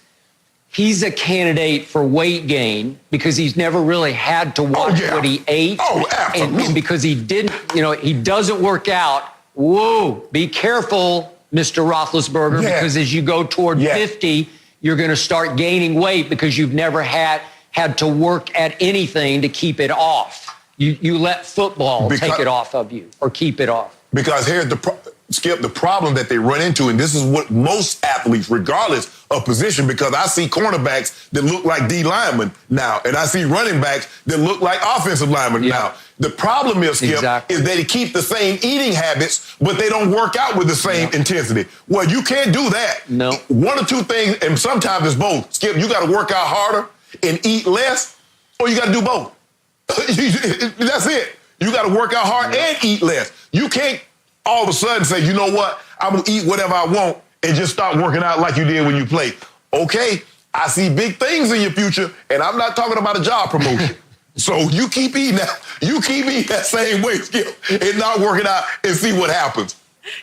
he's a candidate for weight gain because he's never really had to watch what he ate. Oh, absolutely. And because he didn't, he doesn't work out. Whoa, be careful, Mr. Roethlisberger, because as you go toward 50, you're going to start gaining weight because you've never had to work at anything to keep it off. You let football take it off of you or keep it off. Because here's the problem that they run into, and this is what most athletes, regardless of position, because I see cornerbacks that look like D linemen now, and I see running backs that look like offensive linemen now. The problem is, Skip, is that they keep the same eating habits, but they don't work out with the same intensity. Well, you can't do that. No. One or two things, and sometimes it's both. Skip, you got to work out harder and eat less, or you got to do both. That's it. You got to work out hard and eat less. You can't all of a sudden say, you know what, I'm going to eat whatever I want and just start working out like you did when you played. Okay, I see big things in your future, and I'm not talking about a job promotion. So you keep eating that. You keep eating that same way, Skip, and not working out and see what happens.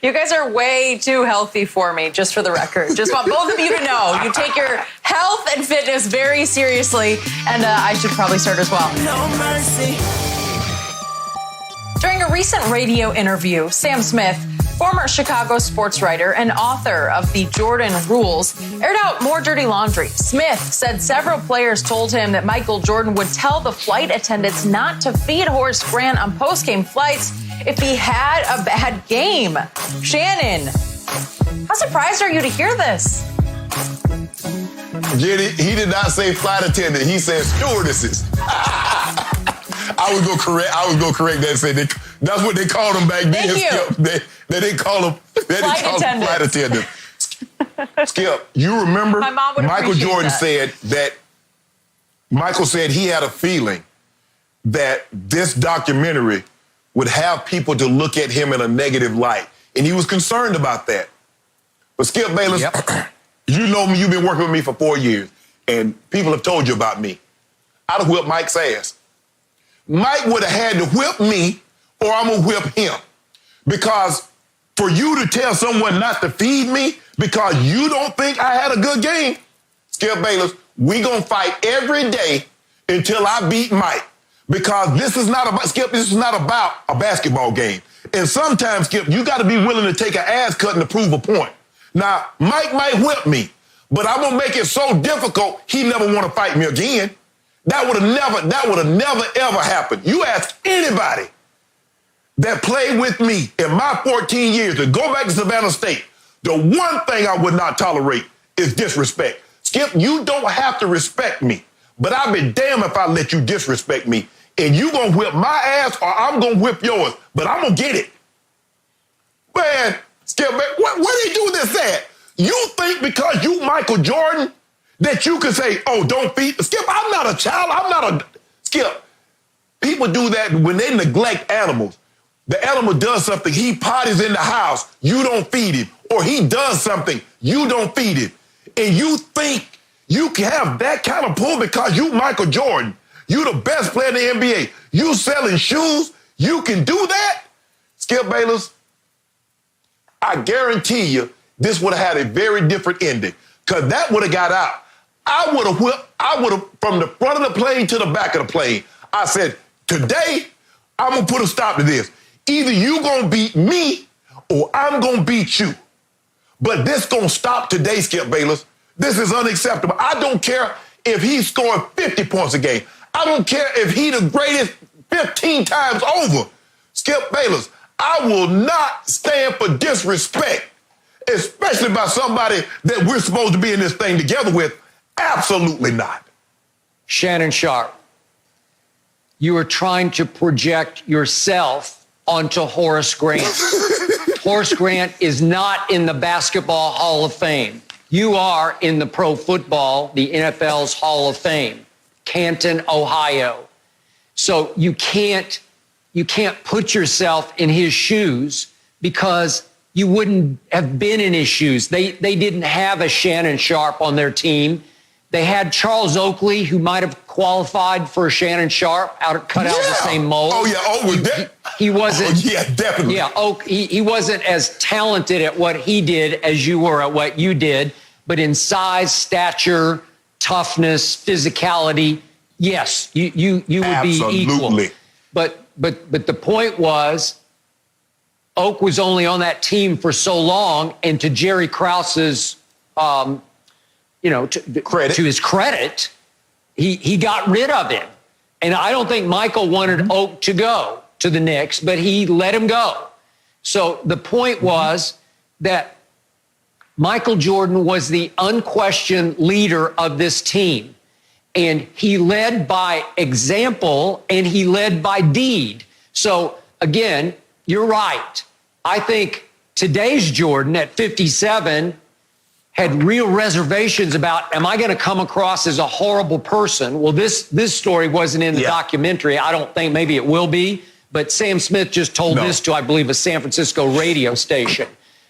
You guys are way too healthy for me, just for the record. Just want both of you to know you take your health and fitness very seriously, and I should probably start as well. No mercy. During a recent radio interview, Sam Smith, former Chicago sports writer and author of The Jordan Rules, aired out more dirty laundry. Smith said several players told him that Michael Jordan would tell the flight attendants not to feed Horace Grant on postgame flights if he had a bad game. Shannon, how surprised are you to hear this? Jenny, he did not say flight attendant. He said stewardesses. I was gonna correct that and say that's what they called them back then. Thank you. They didn't call them flight attendant. Skip, you remember Michael Jordan said that Michael said he had a feeling that this documentary would have people to look at him in a negative light. And he was concerned about that. But Skip Bayless, you know me, you've been working with me for 4 years, and people have told you about me. I'd have whipped Mike's ass. Mike would have had to whip me, or I'm going to whip him. Because for you to tell someone not to feed me because you don't think I had a good game, Skip Bayless, we going to fight every day until I beat Mike. Because this is not about, Skip, this is not about a basketball game. And sometimes, Skip, you got to be willing to take an ass cutting to prove a point. Now, Mike might whip me, but I'm going to make it so difficult he never want to fight me again. That would have never, ever happened. You ask anybody that played with me in my 14 years to go back to Savannah State, the one thing I would not tolerate is disrespect. Skip, you don't have to respect me, but I'll be damned if I let you disrespect me. And you gonna whip my ass or I'm gonna whip yours, but I'm gonna get it. Man, Skip, man, where they do this at? You think because you Michael Jordan that you can say, oh, don't feed? Skip, I'm not a child. I'm not a... Skip, people do that when they neglect animals. The animal does something, he potties in the house, you don't feed him. Or he does something, you don't feed him. And you think you can have that kind of pull because you Michael Jordan. You the best player in the NBA. You selling shoes, you can do that? Skip Bayless, I guarantee you this would have had a very different ending. Because that would have got out. I would have, from the front of the plane to the back of the plane, I said, today, I'm going to put a stop to this. Either you going to beat me or I'm going to beat you. But this going to stop today, Skip Bayless. This is unacceptable. I don't care if he's scoring 50 points a game. I don't care if he the greatest 15 times over. Skip Bayless, I will not stand for disrespect, especially by somebody that we're supposed to be in this thing together with. Absolutely not. Shannon Sharp, you are trying to project yourself onto Horace Grant. Horace Grant is not in the Basketball Hall of Fame. You are in the pro football, the NFL's Hall of Fame, Canton, Ohio. So you can't put yourself in his shoes because you wouldn't have been in his shoes. They didn't have a Shannon Sharp on their team. They had Charles Oakley, who might have qualified for Shannon Sharp, cut out of the same mold. Oh, yeah. Oak was that. He wasn't. Oh, yeah, definitely. Yeah, Oak, he wasn't as talented at what he did as you were at what you did. But in size, stature, toughness, physicality, yes, you would be equal. But the point was, Oak was only on that team for so long, and to Jerry Krause's, to his credit, he got rid of him. And I don't think Michael wanted Oak to go to the Knicks, but he let him go. So the point was that Michael Jordan was the unquestioned leader of this team. And he led by example and he led by deed. So again, you're right. I think today's Jordan at 57 had real reservations about, am I going to come across as a horrible person? Well, this story wasn't in the documentary. I don't think, maybe it will be, but Sam Smith just told this to, I believe, a San Francisco radio station.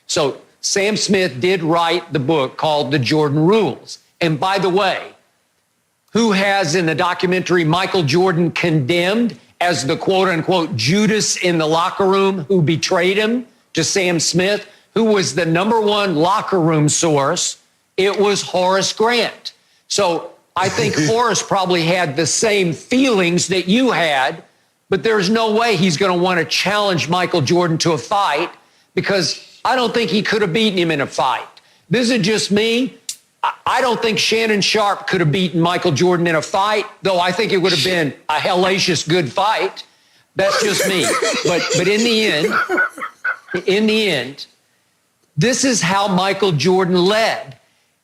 So Sam Smith did write the book called The Jordan Rules. And by the way, who has in the documentary Michael Jordan condemned as the quote-unquote Judas in the locker room who betrayed him to Sam Smith, who was the number one locker room source? It was Horace Grant. So I think Horace probably had the same feelings that you had, but there's no way he's going to want to challenge Michael Jordan to a fight because I don't think he could have beaten him in a fight. This is just me. I don't think Shannon Sharp could have beaten Michael Jordan in a fight, though I think it would have been a hellacious good fight. That's just me. But in the end, this is how Michael Jordan led.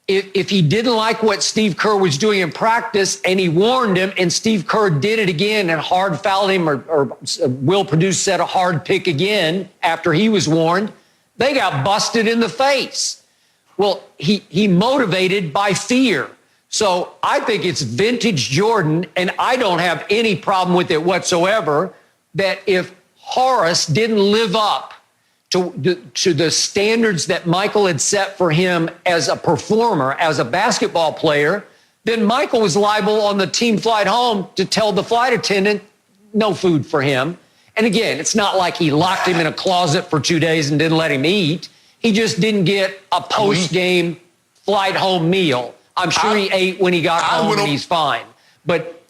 If he didn't like what Steve Kerr was doing in practice and he warned him and Steve Kerr did it again and hard fouled him or Will Perdue set a hard pick again after he was warned, they got busted in the face. Well, he motivated by fear. So I think it's vintage Jordan, and I don't have any problem with it whatsoever, that if Horace didn't live up to the standards that Michael had set for him as a performer, as a basketball player, then Michael was liable on the team flight home to tell the flight attendant no food for him. And again, it's not like he locked him in a closet for 2 days and didn't let him eat. He just didn't get a post-game flight home meal. I'm sure he ate when he got home and he's fine. But,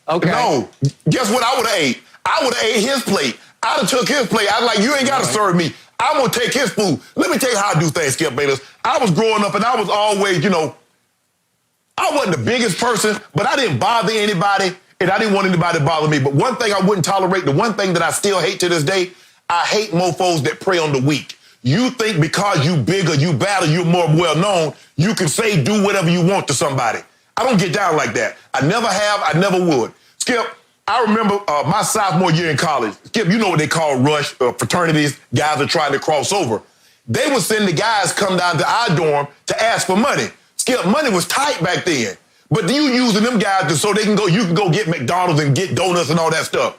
okay. No, guess what I would have ate? I would have ate his plate. I'd have took his plate. I was like, you ain't got to serve me. I'm going to take his food. Let me tell you how I do things, Skip Bayless. I was growing up and I was always, I wasn't the biggest person, but I didn't bother anybody and I didn't want anybody to bother me. But one thing I wouldn't tolerate, the one thing that I still hate to this day, I hate mofos that prey on the weak. You think because you bigger, you badder, you're more well-known, you can say, do whatever you want to somebody. I don't get down like that. I never have, I never would. Skip, I remember my sophomore year in college. Skip, you know what they call rush fraternities, guys are trying to cross over. They would send the guys come down to our dorm to ask for money. Skip, money was tight back then. But you using them guys so you can go get McDonald's and get donuts and all that stuff.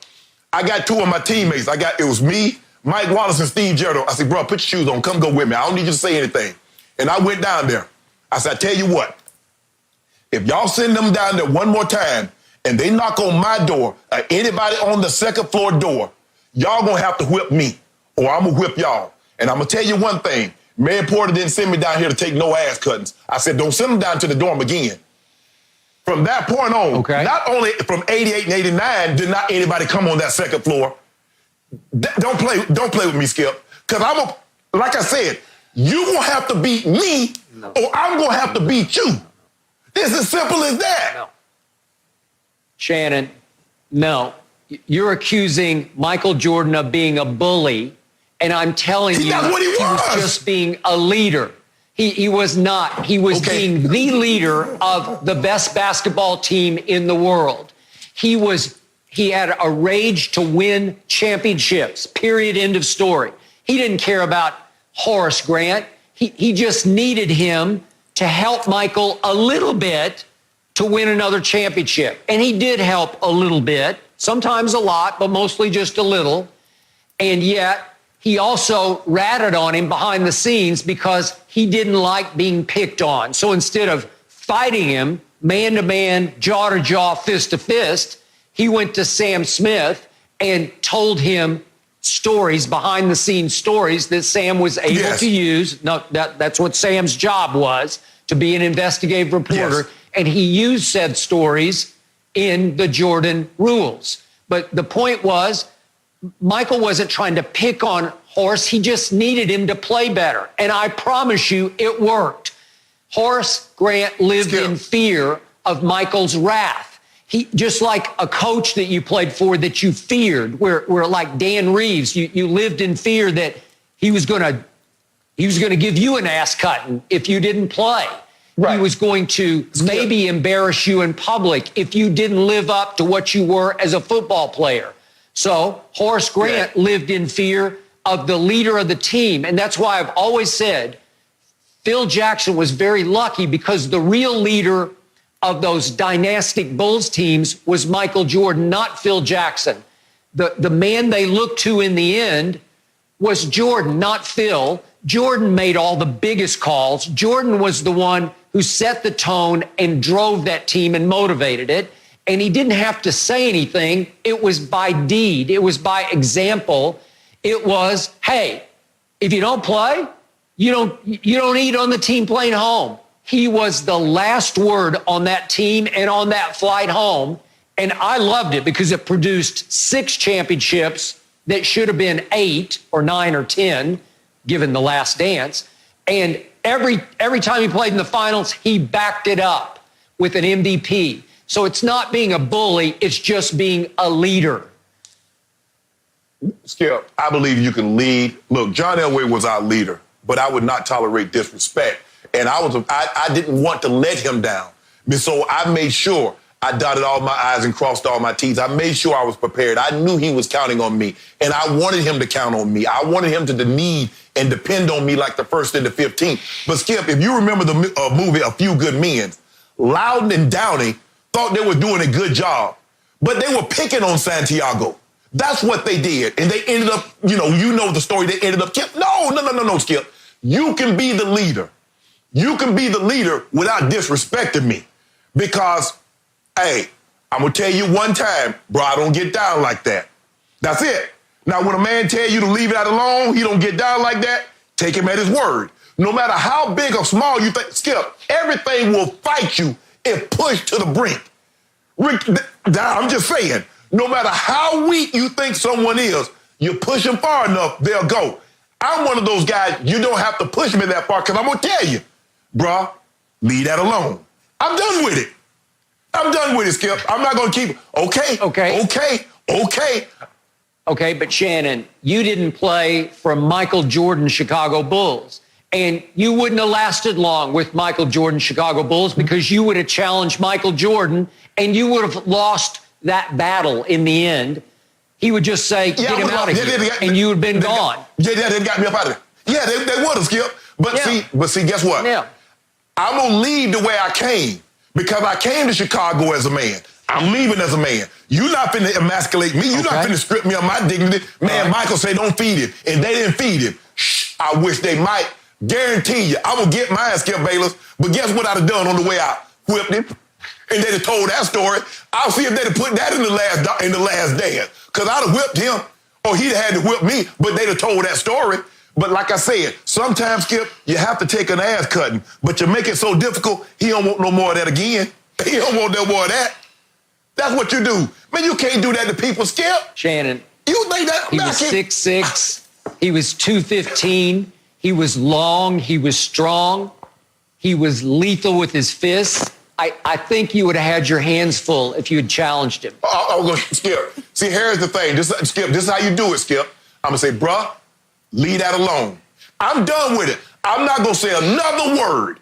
I got two of my teammates. It was me, Mike Wallace and Steve Gerald. I said, bro, put your shoes on. Come go with me. I don't need you to say anything. And I went down there. I said, I tell you what, if y'all send them down there one more time and they knock on my door or anybody on the second floor door, y'all gonna have to whip me or I'm gonna whip y'all. And I'm gonna tell you one thing. Mayor Porter didn't send me down here to take no ass cuttings. I said, don't send them down to the dorm again. From that point on, not only from 88 and 89 did not anybody come on that second floor. Don't play with me, Skip. Because like I said, you gonna have to beat me or I'm gonna have to beat you. It's as simple as that. Shannon, no. You're accusing Michael Jordan of being a bully, and I'm telling you, that's what he was just being a leader. He was not. He was being the leader of the best basketball team in the world. He had a rage to win championships, period, end of story. He didn't care about Horace Grant. He just needed him to help Michael a little bit to win another championship. And he did help a little bit, sometimes a lot, but mostly just a little. And yet he also ratted on him behind the scenes because he didn't like being picked on. So instead of fighting him man to man, jaw to jaw, fist to fist, he went to Sam Smith and told him stories, behind the scenes stories that Sam was able to use. No, that's what Sam's job was, to be an investigative reporter. Yes. And he used said stories in the Jordan rules. But the point was, Michael wasn't trying to pick on Horace. He just needed him to play better. And I promise you, it worked. Horace Grant lived in fear of Michael's wrath. He, just like a coach that you played for that you feared, where like Dan Reeves, you lived in fear that he was going to give you an ass cutting if you didn't play. Right. He was going to maybe embarrass you in public if you didn't live up to what you were as a football player. So Horace Grant lived in fear of the leader of the team. And that's why I've always said Phil Jackson was very lucky, because the real leader of those dynastic Bulls teams was Michael Jordan, not Phil Jackson. The man they looked to in the end was Jordan, not Phil. Jordan made all the biggest calls. Jordan was the one who set the tone and drove that team and motivated it. And he didn't have to say anything. It was by deed. It was by example. It was, hey, if you don't play, you don't eat on the team plane home. He was the last word on that team and on that flight home. And I loved it because it produced 6 championships that should have been 8 or 9 or 10, given the last dance. And every time he played in the finals, he backed it up with an MVP. So it's not being a bully, it's just being a leader. Skip, I believe you can lead. Look, John Elway was our leader, but I would not tolerate disrespect. And I didn't want to let him down. So I made sure I dotted all my I's and crossed all my T's. I made sure I was prepared. I knew he was counting on me, and I wanted him to count on me. I wanted him to need and depend on me like the first and the 15th. But Skip, if you remember the movie A Few Good Men, Loudon and Downey thought they were doing a good job, but they were picking on Santiago. That's what they did. And they ended up, you know the story, they ended up, no, Skip. You can be the leader. You can be the leader without disrespecting me. Because, hey, I'm going to tell you one time, bro, I don't get down like that. That's it. Now, when a man tell you to leave it out alone, he don't get down like that, take him at his word. No matter how big or small you think, Skip, everything will fight you if pushed to the brink. I'm just saying, no matter how weak you think someone is, you push them far enough, they'll go. I'm one of those guys, you don't have to push me that far, because I'm going to tell you, bruh, leave that alone. I'm done with it. I'm done with it, Skip. I'm not going to keep, Okay, but Shannon, you didn't play for Michael Jordan's Chicago Bulls. And you wouldn't have lasted long with Michael Jordan's Chicago Bulls, because you would have challenged Michael Jordan and you would have lost that battle in the end. He would just say, get him out of here, and you would have been gone. They got me up out of there. Yeah, they would have, Skip. But see, guess what? Yeah. I'm going to leave the way I came, because I came to Chicago as a man. I'm leaving as a man. You're not finna emasculate me. You're not finna strip me of my dignity. Man, Michael say don't feed him, and they didn't feed him. Shh, I wish they might. Guarantee you, I'm going to get mine, Skip Bayless. But guess what I'd have done on the way out? Whipped him. And they'd have told that story. I'll see if they'd have put that in the last dance. Because I'd have whipped him, or he'd have had to whip me, but they'd have told that story. But like I said, sometimes, Skip, you have to take an ass cutting. But you make it so difficult, he don't want no more of that again. He don't want no more of that. That's what you do. Man, you can't do that to people, Skip. Shannon. You think that? He was 6'6". He was 215. He was long. He was strong. He was lethal with his fists. I think you would have had your hands full if you had challenged him. I was going to Skip. See, here's the thing. Skip, this is how you do it, Skip. I'm going to say, bruh, leave that alone. I'm done with it. I'm not going to say another word.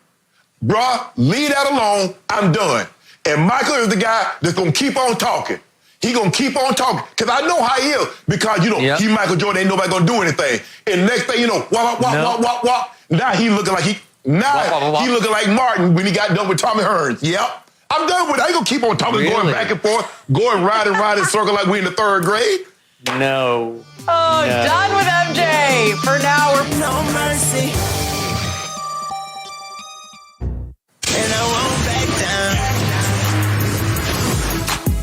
Bruh, leave that alone. I'm done. And Michael is the guy that's going to keep on talking. He going to keep on talking. Because I know how he is. Because, he Michael Jordan, ain't nobody going to do anything. And next thing you know, wop. Now he looking like he looking like Martin when he got done with Tommy Hearns. Yep. I'm done with it. I ain't going to keep on talking, going back and forth, going round and round in circle like we in the third grade. No. Done with MJ. For now, we're... No mercy. And I won't back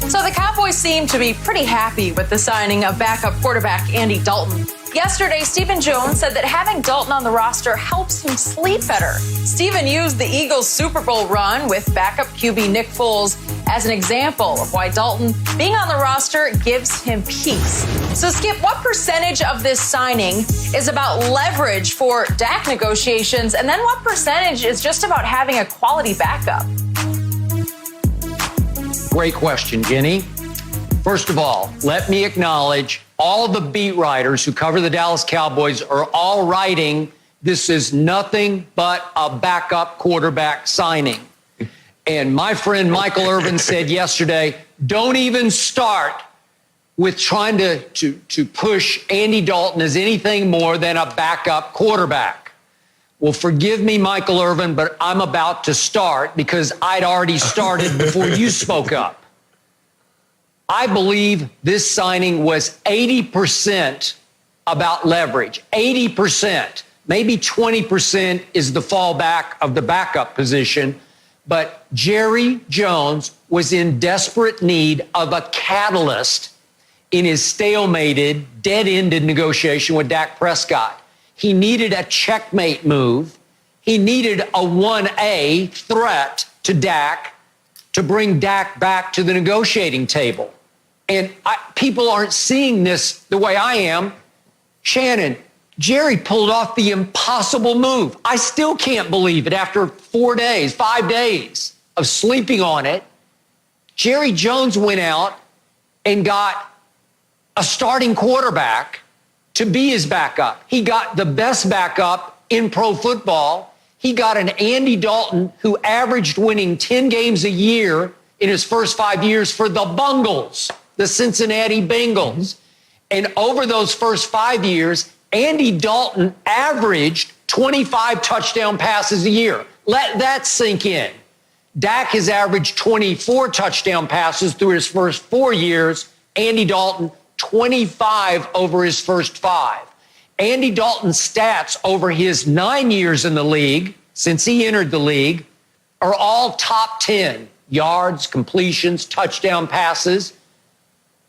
down. So the Cowboys seem to be pretty happy with the signing of backup quarterback Andy Dalton. Yesterday, Stephen Jones said that having Dalton on the roster helps him sleep better. Stephen used the Eagles' Super Bowl run with backup QB Nick Foles as an example of why Dalton being on the roster gives him peace. So, Skip, what percentage of this signing is about leverage for Dak negotiations, and then what percentage is just about having a quality backup? Great question, Jenny. First of all, let me acknowledge all the beat writers who cover the Dallas Cowboys are all writing this is nothing but a backup quarterback signing. And my friend Michael Irvin said yesterday, don't even start with trying to push Andy Dalton as anything more than a backup quarterback. Well, forgive me, Michael Irvin, but I'm about to start because I'd already started before you spoke up. I believe this signing was 80% about leverage, 80%. Maybe 20% is the fallback of the backup position. But Jerry Jones was in desperate need of a catalyst in his stalemated, dead-ended negotiation with Dak Prescott. He needed a checkmate move. He needed a 1A threat to Dak to bring Dak back to the negotiating table. And people aren't seeing this the way I am. Shannon, Jerry pulled off the impossible move. I still can't believe it after 5 days of sleeping on it. Jerry Jones went out and got a starting quarterback to be his backup. He got the best backup in pro football. He got an Andy Dalton who averaged winning 10 games a year in his first 5 years for the Bungles, the Cincinnati Bengals. And over those first 5 years, Andy Dalton averaged 25 touchdown passes a year. Let that sink in. Dak has averaged 24 touchdown passes through his first 4 years. Andy Dalton, 25 over his first 5. Andy Dalton's stats over his 9 years in the league, since he entered the league, are all top 10. Yards, completions, touchdown passes.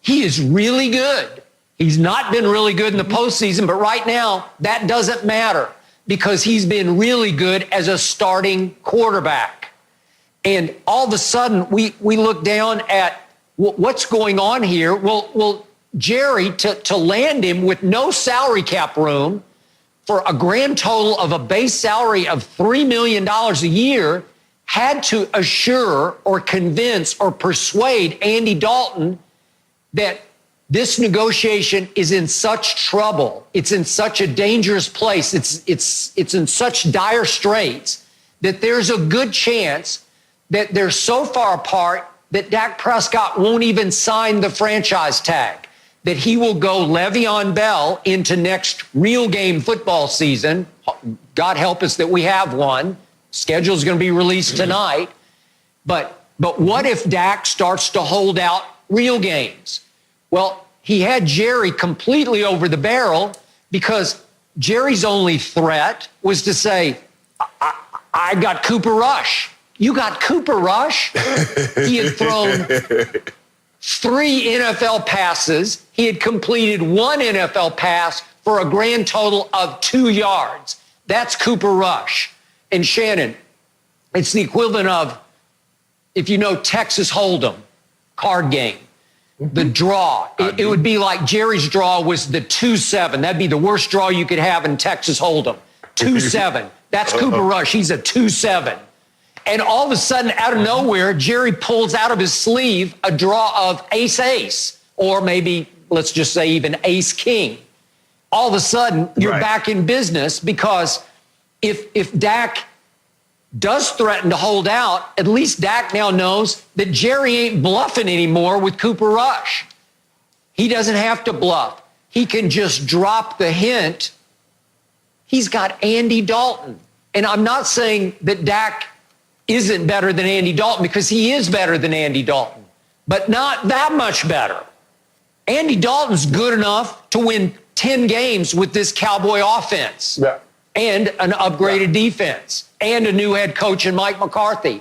He is really good. He's not been really good in the postseason, but right now, that doesn't matter because he's been really good as a starting quarterback. And all of a sudden, we look down at what's going on here. Well, Jerry, to land him with no salary cap room for a grand total of a base salary of $3 million a year, had to assure or convince or persuade Andy Dalton that this negotiation is in such trouble. It's in such a dangerous place. It's in such dire straits that there's a good chance that they're so far apart that Dak Prescott won't even sign the franchise tag, that he will go Le'Veon Bell into next real game football season. God help us that we have one. Schedule's going to be released tonight. But what if Dak starts to hold out real games? Well, he had Jerry completely over the barrel because Jerry's only threat was to say, I got Cooper Rush. You got Cooper Rush? He had thrown 3 NFL passes. He had completed 1 NFL pass for a grand total of 2 yards. That's Cooper Rush. And Shannon, it's the equivalent of, if you know Texas Hold'em, card game. The draw. It would be like Jerry's draw was the 2-7. That'd be the worst draw you could have in Texas Hold'em. 2-7. That's Cooper Rush. He's a 2-7. And all of a sudden, out of nowhere, Jerry pulls out of his sleeve a draw of ace-ace, or maybe, let's just say even ace-king. All of a sudden, you're back in business, because if Dak does threaten to hold out, at least Dak now knows that Jerry ain't bluffing anymore with Cooper Rush. He doesn't have to bluff. He can just drop the hint. He's got Andy Dalton. And I'm not saying that Dak isn't better than Andy Dalton, because he is better than Andy Dalton, but not that much better. Andy Dalton's good enough to win 10 games with this Cowboy offense and an upgraded defense and a new head coach in Mike McCarthy.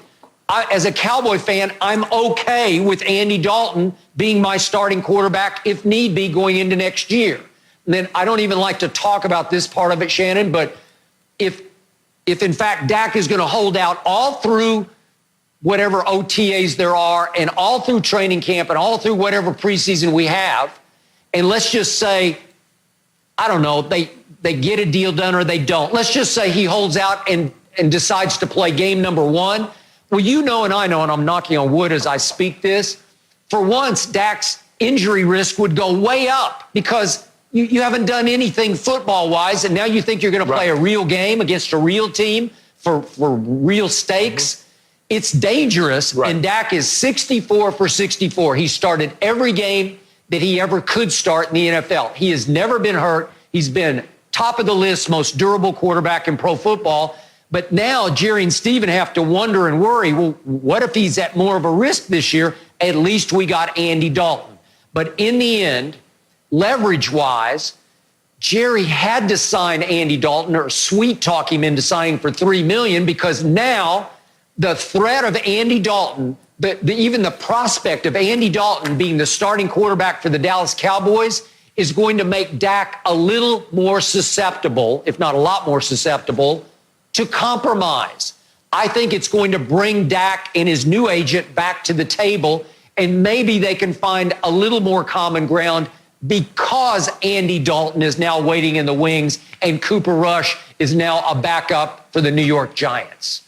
As a Cowboy fan, I'm okay with Andy Dalton being my starting quarterback if need be going into next year. And then I don't even like to talk about this part of it, Shannon, but if in fact Dak is going to hold out all through whatever OTAs there are and all through training camp and all through whatever preseason we have, and let's just say, I don't know, they get a deal done or they don't. Let's just say he holds out and decides to play game number 1. Well, you know and I know, and I'm knocking on wood as I speak this, for once, Dak's injury risk would go way up, because you haven't done anything football-wise, and now you think you're going to play a real game against a real team for real stakes. It's dangerous, and Dak is 64 for 64. He started every game that he ever could start in the NFL. He has never been hurt. He's been top of the list, most durable quarterback in pro football. But now Jerry and Stephen have to wonder and worry, well, what if he's at more of a risk this year? At least we got Andy Dalton. But in the end, leverage-wise, Jerry had to sign Andy Dalton, or sweet-talk him into signing for $3 million, because now the threat of Andy Dalton, even the prospect of Andy Dalton being the starting quarterback for the Dallas Cowboys, is going to make Dak a little more susceptible, if not a lot more susceptible, to compromise. I think it's going to bring Dak and his new agent back to the table, and maybe they can find a little more common ground, because Andy Dalton is now waiting in the wings and Cooper Rush is now a backup for the New York Giants.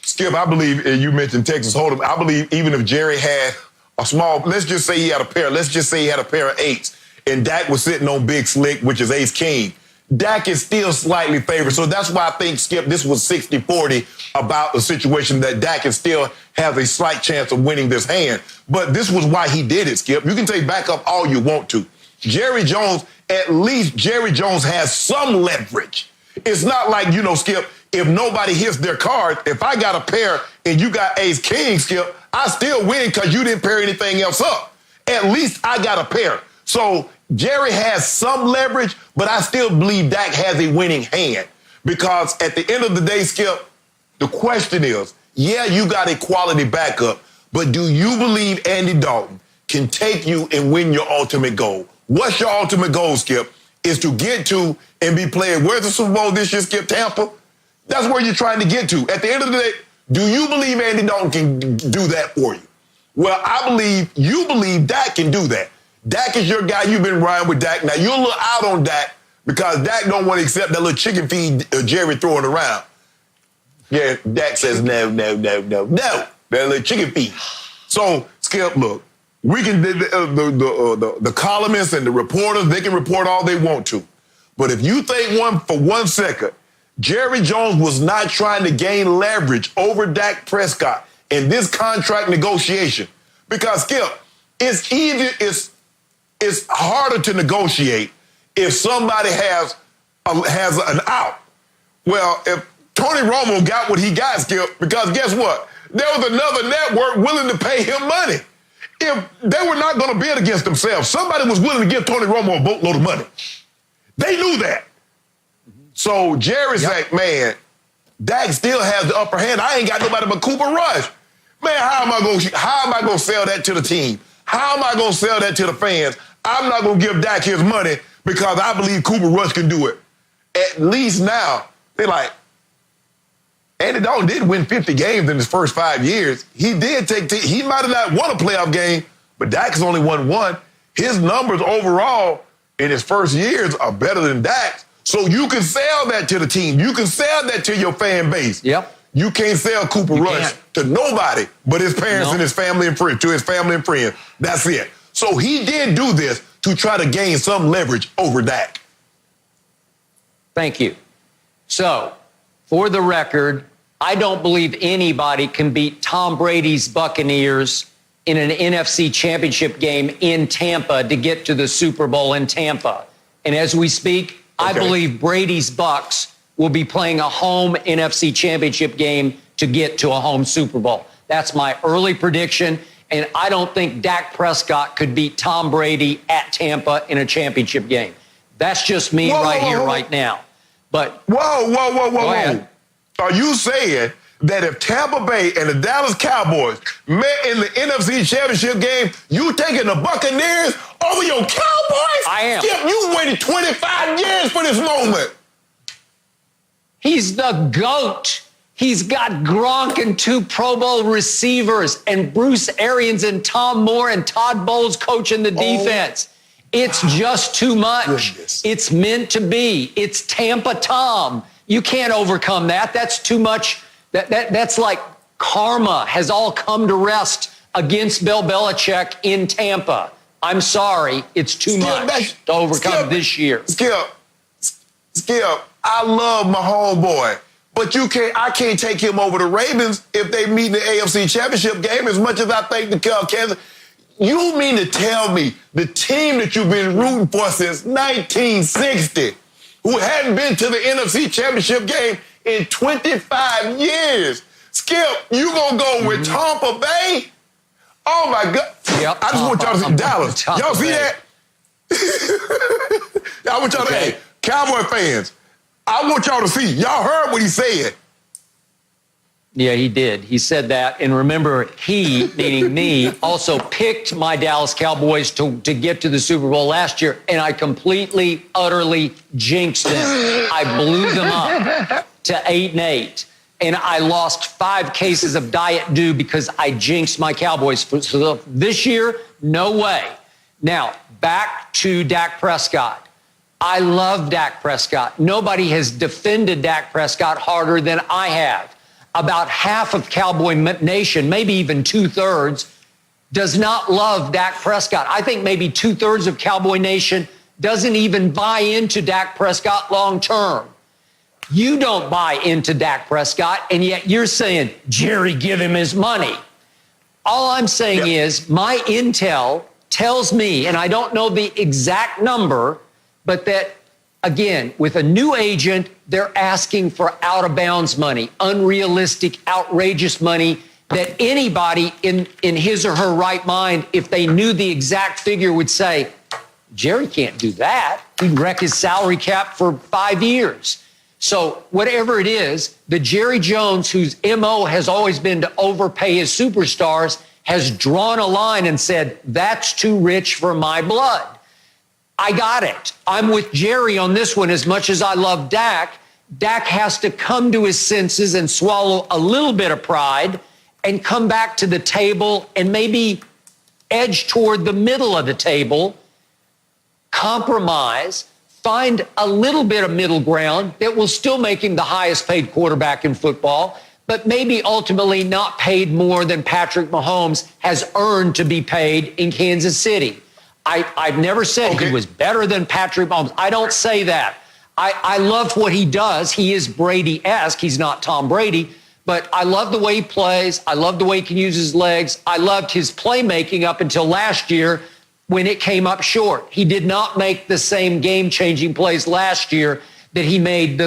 Skip, I believe, you mentioned Texas Hold'em, I believe even if Jerry had a small, let's just say he had a pair of 8s, and Dak was sitting on Big Slick, which is ace king, Dak is still slightly favored. So that's why I think, Skip, this was 60-40 about the situation that Dak is still has a slight chance of winning this hand. But this was why he did it, Skip. You can take back up all you want to. Jerry Jones, at least Jerry Jones has some leverage. It's not like, Skip, if nobody hits their card, if I got a pair and you got ace king, Skip, I still win because you didn't pair anything else up. At least I got a pair. So Jerry has some leverage, but I still believe Dak has a winning hand, because at the end of the day, Skip, the question is, yeah, you got a quality backup, but do you believe Andy Dalton can take you and win your ultimate goal? What's your ultimate goal, Skip? Is to get to and be playing. Where's the Super Bowl this year, Skip? Tampa? That's where you're trying to get to. At the end of the day, do you believe Andy Dalton can do that for you? Well, you believe Dak can do that. Dak is your guy. You've been riding with Dak. Now, you're a little out on Dak because Dak don't want to accept that little chicken feed Jerry throwing around. Yeah, Dak says no. That little chicken feed. So, Skip, look, we can the columnists and the reporters, they can report all they want to. But if you think for 1 second, Jerry Jones was not trying to gain leverage over Dak Prescott in this contract negotiation, because, Skip, it's harder to negotiate if somebody has an out. Well, if Tony Romo got what he got, Skip, because guess what? There was another network willing to pay him money. If they were not going to bid against themselves, somebody was willing to give Tony Romo a boatload of money. They knew that. So Jerry's like, man, Dak still has the upper hand. I ain't got nobody but Cooper Rush. Man, how am I going to sell that to the team? How am I going to sell that to the fans? I'm not going to give Dak his money because I believe Cooper Rush can do it. At least now, they're like, Andy Dalton did win 50 games in his first 5 years. He did he might have not won a playoff game, but Dak has only won one. His numbers overall in his first years are better than Dak's. So you can sell that to the team. You can sell that to your fan base. Yep. You can't sell Cooper Rush to nobody but his parents and his family and friends, to his family and friends. That's it. So he did do this to try to gain some leverage over Dak. Thank you. So, for the record, I don't believe anybody can beat Tom Brady's Buccaneers in an NFC championship game in Tampa to get to the Super Bowl in Tampa. And as we speak, I believe Brady's Bucs will be playing a home NFC championship game to get to a home Super Bowl. That's my early prediction. And I don't think Dak Prescott could beat Tom Brady at Tampa in a championship game. That's just me right now. But whoa. Are you saying that if Tampa Bay and the Dallas Cowboys met in the NFC Championship game, you taking the Buccaneers over your Cowboys? I am. Skip, you waited 25 years for this moment. He's the GOAT. He's got Gronk and 2 Pro Bowl receivers and Bruce Arians and Tom Moore and Todd Bowles coaching the defense. It's just too much. Goodness. It's meant to be. It's Tampa Tom. You can't overcome that. That's too much. That's like karma has all come to rest against Bill Belichick in Tampa. I'm sorry. It's too much to overcome this year. Skip, I love my homeboy, but I can't take him over the Ravens if they meet in the AFC Championship game as much as I think the Kansas. You mean to tell me the team that you've been rooting for since 1960, who hadn't been to the NFC Championship game in 25 years, Skip, you gonna go with Tampa Bay? Oh, my God. Yep. I just want y'all to see Dallas. Y'all see that? I want y'all to, hey, Cowboy fans, I want y'all to see. Y'all heard what he said. Yeah, he did. He said that. And remember, he, meaning me, also picked my Dallas Cowboys to get to the Super Bowl last year, and I completely, utterly jinxed them. I blew them up to 8-8, and I lost 5 cases of Diet Dew because I jinxed my Cowboys. So this year, no way. Now, back to Dak Prescott. I love Dak Prescott. Nobody has defended Dak Prescott harder than I have. About half of Cowboy Nation, maybe even 2/3, does not love Dak Prescott. I think maybe 2/3 of Cowboy Nation doesn't even buy into Dak Prescott long term. You don't buy into Dak Prescott, and yet you're saying, Jerry, give him his money. All I'm saying is my intel tells me, and I don't know the exact number, but that, again, with a new agent, they're asking for out-of-bounds money, unrealistic, outrageous money that anybody in his or her right mind, if they knew the exact figure, would say, Jerry can't do that. He'd wreck his salary cap for 5 years. So whatever it is, the Jerry Jones, whose MO has always been to overpay his superstars, has drawn a line and said, that's too rich for my blood. I got it. I'm with Jerry on this one. As much as I love Dak, Dak has to come to his senses and swallow a little bit of pride and come back to the table and maybe edge toward the middle of the table, compromise, find a little bit of middle ground that will still make him the highest paid quarterback in football, but maybe ultimately not paid more than Patrick Mahomes has earned to be paid in Kansas City. I've never said he was better than Patrick Mahomes. I don't say that. I love what he does. He is Brady-esque. He's not Tom Brady, but I love the way he plays. I love the way he can use his legs. I loved his playmaking up until last year when it came up short. He did not make the same game-changing plays last year that he made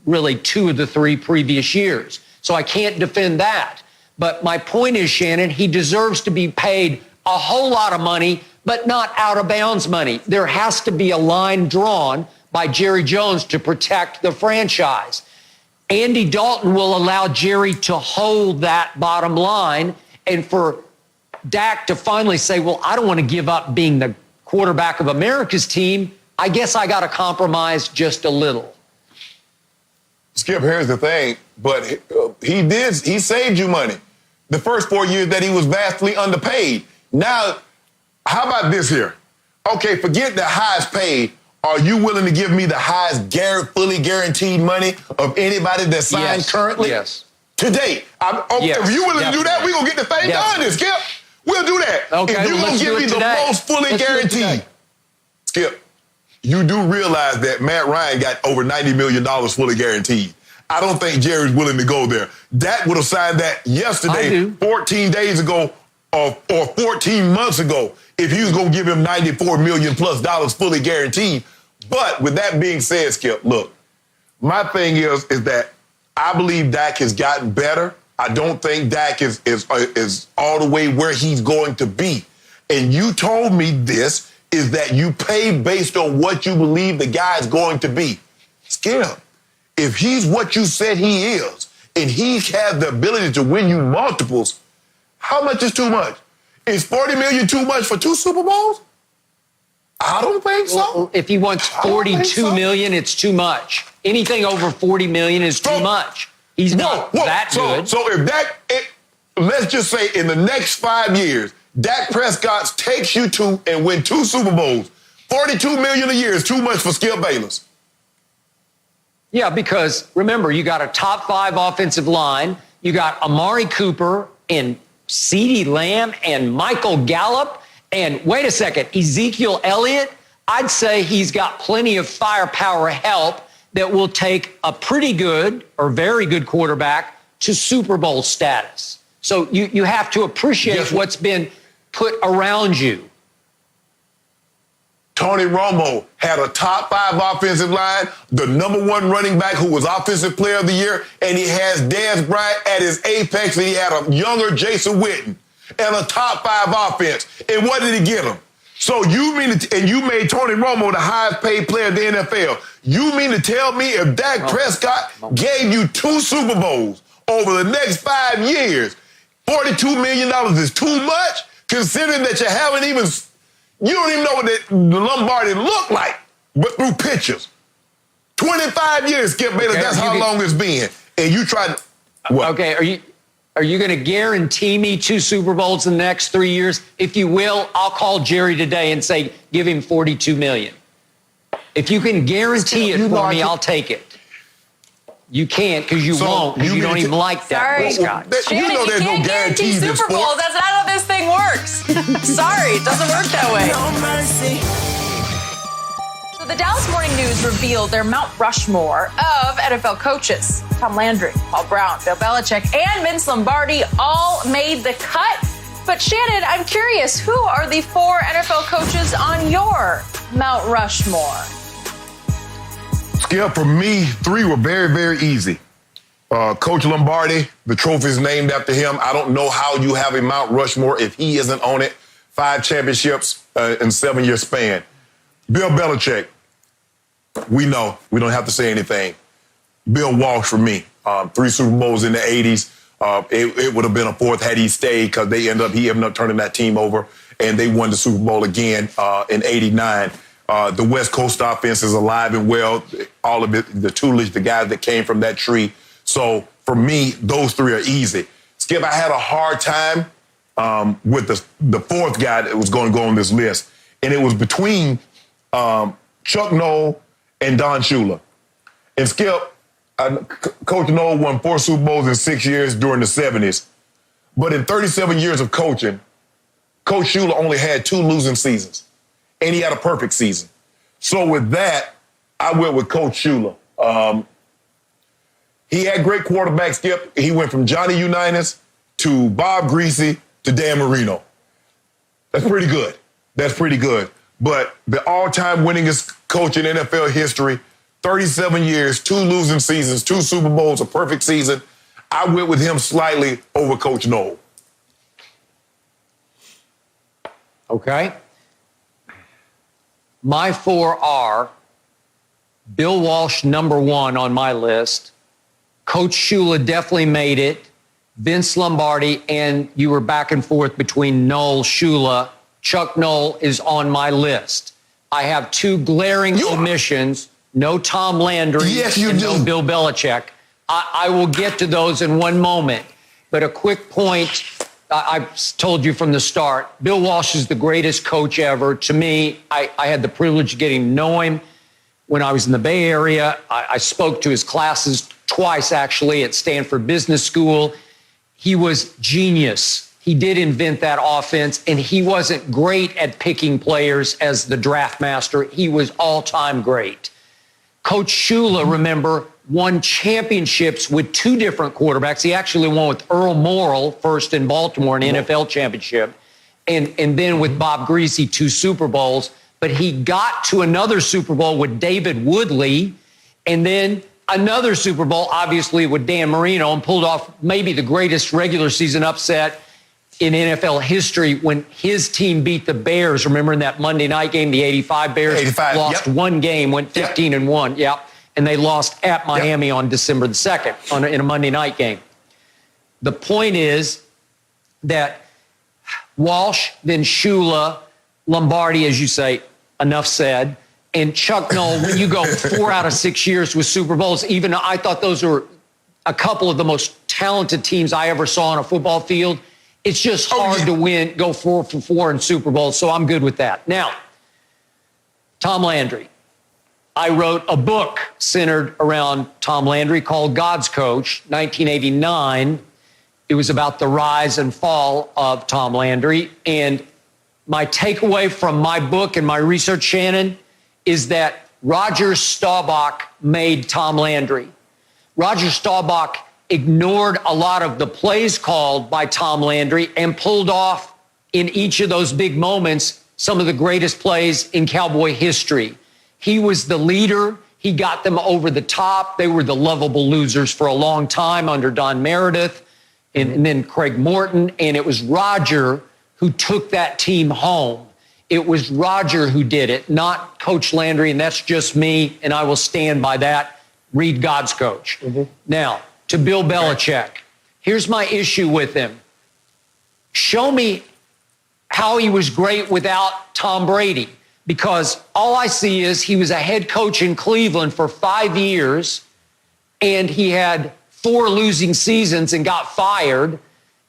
really 2 of the 3 previous years. So I can't defend that. But my point is, Shannon, he deserves to be paid a whole lot of money, but not out-of-bounds money. There has to be a line drawn by Jerry Jones to protect the franchise. Andy Dalton will allow Jerry to hold that bottom line, and for Dak to finally say, well, I don't want to give up being the quarterback of America's team. I guess I got to compromise just a little. Skip, here's the thing, but he saved you money the first 4 years that he was vastly underpaid. Now, how about this here? Okay, forget the highest paid. Are you willing to give me the highest fully guaranteed money of anybody that's signed currently? Yes. Today. Yes, if you're willing to do that, we're going to get the thing done, Skip. We'll do that. Okay, if you're going to give me the most fully guaranteed, Skip, you do realize that Matt Ryan got over $90 million fully guaranteed. I don't think Jerry's willing to go there. Dak would have signed that yesterday, 14 days ago, or 14 months ago, if he was going to give him $94 million plus fully guaranteed. But with that being said, Skip, look, my thing is that I believe Dak has gotten better. I don't think Dak is all the way where he's going to be. And you told me this, is that you pay based on what you believe the guy is going to be. Skip, if he's what you said he is, and he has the ability to win you multiples, how much is too much? Is $40 million too much for 2 Super Bowls? I don't think so. Well, if he wants $42 million, it's too much. Anything over $40 million is too much. He's not that good. So if let's just say in the next 5 years, Dak Prescott takes you to and win 2 Super Bowls, $42 million a year is too much for Skip Bayless. Yeah, because remember, you got a top 5 offensive line. You got Amari Cooper and CeeDee Lamb and Michael Gallup. And wait a second, Ezekiel Elliott, I'd say he's got plenty of firepower help that will take a pretty good or very good quarterback to Super Bowl status. So you have to appreciate what's been put around you. Tony Romo had a top 5 offensive line, the number 1 running back who was Offensive Player of the Year, and he has Dez Bryant at his apex, and he had a younger Jason Witten and a top 5 offense. And what did he get him? So you mean and you made Tony Romo the highest paid player in the NFL. You mean to tell me if Dak Prescott gave you 2 Super Bowls over the next 5 years, $42 million is too much, considering that you don't even know what the Lombardi looked like, but through pictures. 25 years, Skip Bayless, that's how long it's been. And you tried to, what? Okay, are you going to guarantee me 2 Super Bowls in the next 3 years? If you will, I'll call Jerry today and say, give him $42 million. If you can guarantee it for me, I'll take it. You can't because you won't because you don't even like that. Prescott. You know there's no guarantees in Super Bowl. That's not how this thing works. Sorry, it doesn't work that way. No mercy. So the Dallas Morning News revealed their Mount Rushmore of NFL coaches. Tom Landry, Paul Brown, Bill Belichick, and Vince Lombardi all made the cut. But Shannon, I'm curious, who are the 4 NFL coaches on your Mount Rushmore? Skip, for me, 3 were very, very easy. Coach Lombardi, the trophy is named after him. I don't know how you have a Mount Rushmore if he isn't on it. 5 championships in 7-year span. Bill Belichick, we know. We don't have to say anything. Bill Walsh for me. 3 Super Bowls in the 80s. It would have been a 4th had he stayed because he ended up turning that team over, and they won the Super Bowl again in 89. The West Coast offense is alive and well. All of it, the tutelage, the guys that came from that tree. So for me, those 3 are easy. Skip, I had a hard time with the 4th guy that was going to go on this list, and it was between Chuck Noll and Don Shula. And Skip, Coach Noll won 4 Super Bowls in 6 years during the 70s. But in 37 years of coaching, Coach Shula only had 2 losing seasons. And he had a perfect season. So with that, I went with Coach Shula. He had great quarterbacks, Skip. He went from Johnny Unitas to Bob Greasy to Dan Marino. That's pretty good. But the all-time winningest coach in NFL history, 37 years, 2 losing seasons, 2 Super Bowls, a perfect season. I went with him slightly over Coach Noll. Okay. My 4 are Bill Walsh, number 1 on my list. Coach Shula definitely made it. Vince Lombardi, and you were back and forth between Noll, Shula. Chuck Noll is on my list. I have 2 glaring omissions. No Tom Landry and no Bill Belichick. I will get to those in one moment. But a quick point, I've told you from the start, Bill Walsh is the greatest coach ever. To me, I had the privilege of getting to know him when I was in the Bay Area. I spoke to his classes twice actually at Stanford Business School. He was genius. He did invent that offense, and he wasn't great at picking players as the draft master. He was all-time great. Coach Shula, remember, won championships with two different quarterbacks. He actually won with Earl Morrall first in Baltimore, an NFL championship, and then with Bob Greasy, 2 Super Bowls. But he got to another Super Bowl with David Woodley, and then another Super Bowl, obviously, with Dan Marino, and pulled off maybe the greatest regular season upset in NFL history when his team beat the Bears. Remember in that Monday night game, the 85 Bears lost one game, went 15-1. Yeah. And they lost at Miami on December the 2nd in a Monday night game. The point is that Walsh, then Shula, Lombardi, as you say, enough said, and Chuck Noll, when you go 4 out of 6 years with Super Bowls, even though I thought those were a couple of the most talented teams I ever saw on a football field, it's just hard to win, go 4 for 4 in Super Bowls, so I'm good with that. Now, Tom Landry. I wrote a book centered around Tom Landry called God's Coach, 1989. It was about the rise and fall of Tom Landry. And my takeaway from my book and my research, Shannon, is that Roger Staubach made Tom Landry. Roger Staubach ignored a lot of the plays called by Tom Landry and pulled off in each of those big moments some of the greatest plays in Cowboy history. He was the leader. He got them over the top. They were the lovable losers for a long time under Don Meredith and then Craig Morton. And it was Roger who took that team home. It was Roger who did it, not Coach Landry. And that's just me. And I will stand by that. Read God's Coach. Now, to Bill Belichick. Here's my issue with him. Show me how he was great without Tom Brady. Because all I see is he was a head coach in Cleveland for 5 years, and he had 4 losing seasons and got fired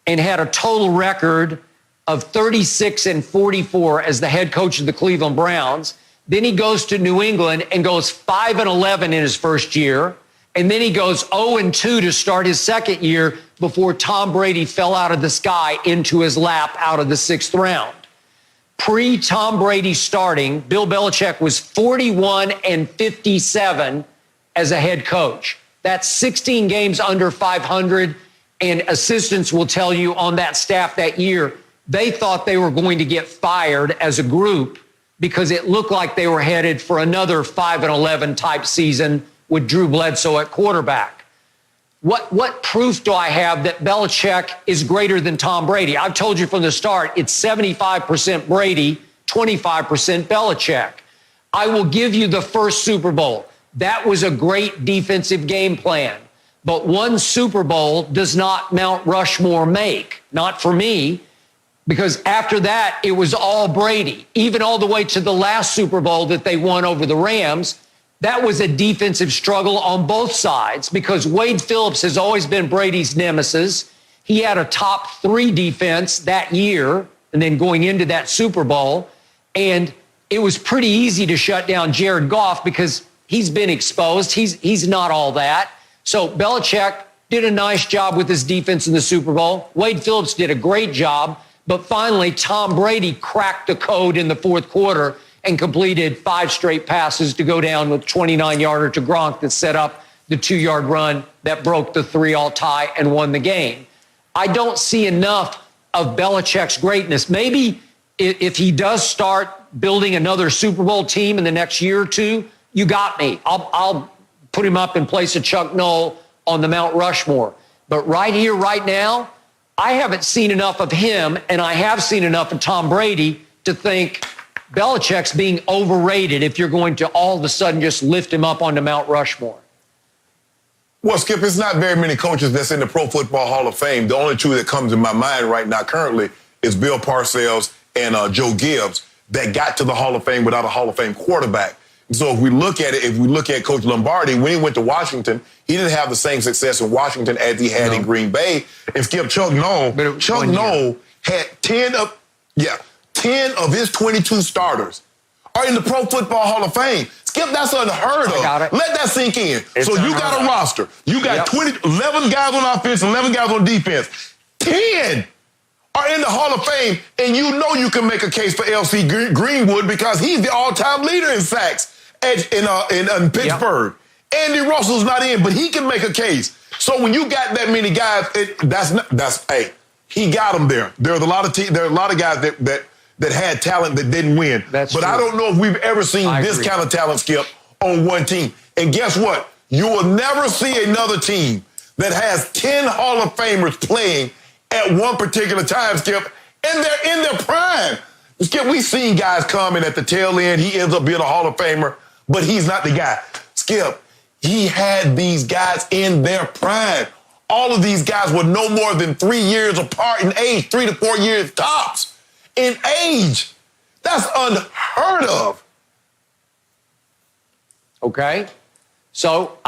and had a total record of 36-44 as the head coach of the Cleveland Browns. Then he goes to New England and goes 5-11 in his first year. And then he goes 0-2 to start his second year before Tom Brady fell out of the sky into his lap out of the 6th round. Pre-Tom Brady starting, Bill Belichick was 41-57 as a head coach. That's 16 games under 500, and assistants will tell you on that staff that year, they thought they were going to get fired as a group because it looked like they were headed for another 5-11 type season with Drew Bledsoe at quarterback. What proof do I have that Belichick is greater than Tom Brady? I've told you from the start, it's 75% Brady, 25% Belichick. I will give you the first Super Bowl. That was a great defensive game plan. But one Super Bowl does not Mount Rushmore make. Not for me, because after that, it was all Brady. Even all the way to the last Super Bowl that they won over the Rams, that was a defensive struggle on both sides because Wade Phillips has always been Brady's nemesis. He had a top 3 defense that year and then going into that Super Bowl. And it was pretty easy to shut down Jared Goff because he's been exposed. He's not all that. So Belichick did a nice job with his defense in the Super Bowl. Wade Phillips did a great job. But finally, Tom Brady cracked the code in the 4th quarter and completed 5 straight passes to go down with 29-yarder to Gronk that set up the 2-yard run that broke the 3-all tie and won the game. I don't see enough of Belichick's greatness. Maybe if he does start building another Super Bowl team in the next year or two, you got me. I'll put him up in place of Chuck Noll on the Mount Rushmore. But right here, right now, I haven't seen enough of him, and I have seen enough of Tom Brady to think Belichick's being overrated if you're going to all of a sudden just lift him up onto Mount Rushmore. Well, Skip, it's not very many coaches that's in the Pro Football Hall of Fame. The only 2 that comes in my mind right now currently is Bill Parcells and Joe Gibbs that got to the Hall of Fame without a Hall of Fame quarterback. So if we look at it, if we look at Coach Lombardi, when he went to Washington, he didn't have the same success in Washington as he had in Green Bay. And Skip, Chuck Noll had 10 of his 22 starters are in the Pro Football Hall of Fame. Skip, that's unheard of. Got it. Let that sink in. It's so you got a roster. You got 11 guys on offense and 11 guys on defense. 10 are in the Hall of Fame, and you know you can make a case for L.C. Greenwood because he's the all-time leader in sacks in Pittsburgh. Yep. Andy Russell's not in, but he can make a case. So when you got that many guys, he got them there. There are a lot of guys that had talent that didn't win. But true. I don't know if we've ever seen this kind of talent, Skip, on one team. And guess what? You will never see another team that has 10 Hall of Famers playing at one particular time, Skip, and they're in their prime. Skip, we've seen guys come in at the tail end. He ends up being a Hall of Famer, but he's not the guy. Skip, he had these guys in their prime. All of these guys were no more than 3 years apart in age, 3 to 4 years tops in age. That's unheard of. Okay. So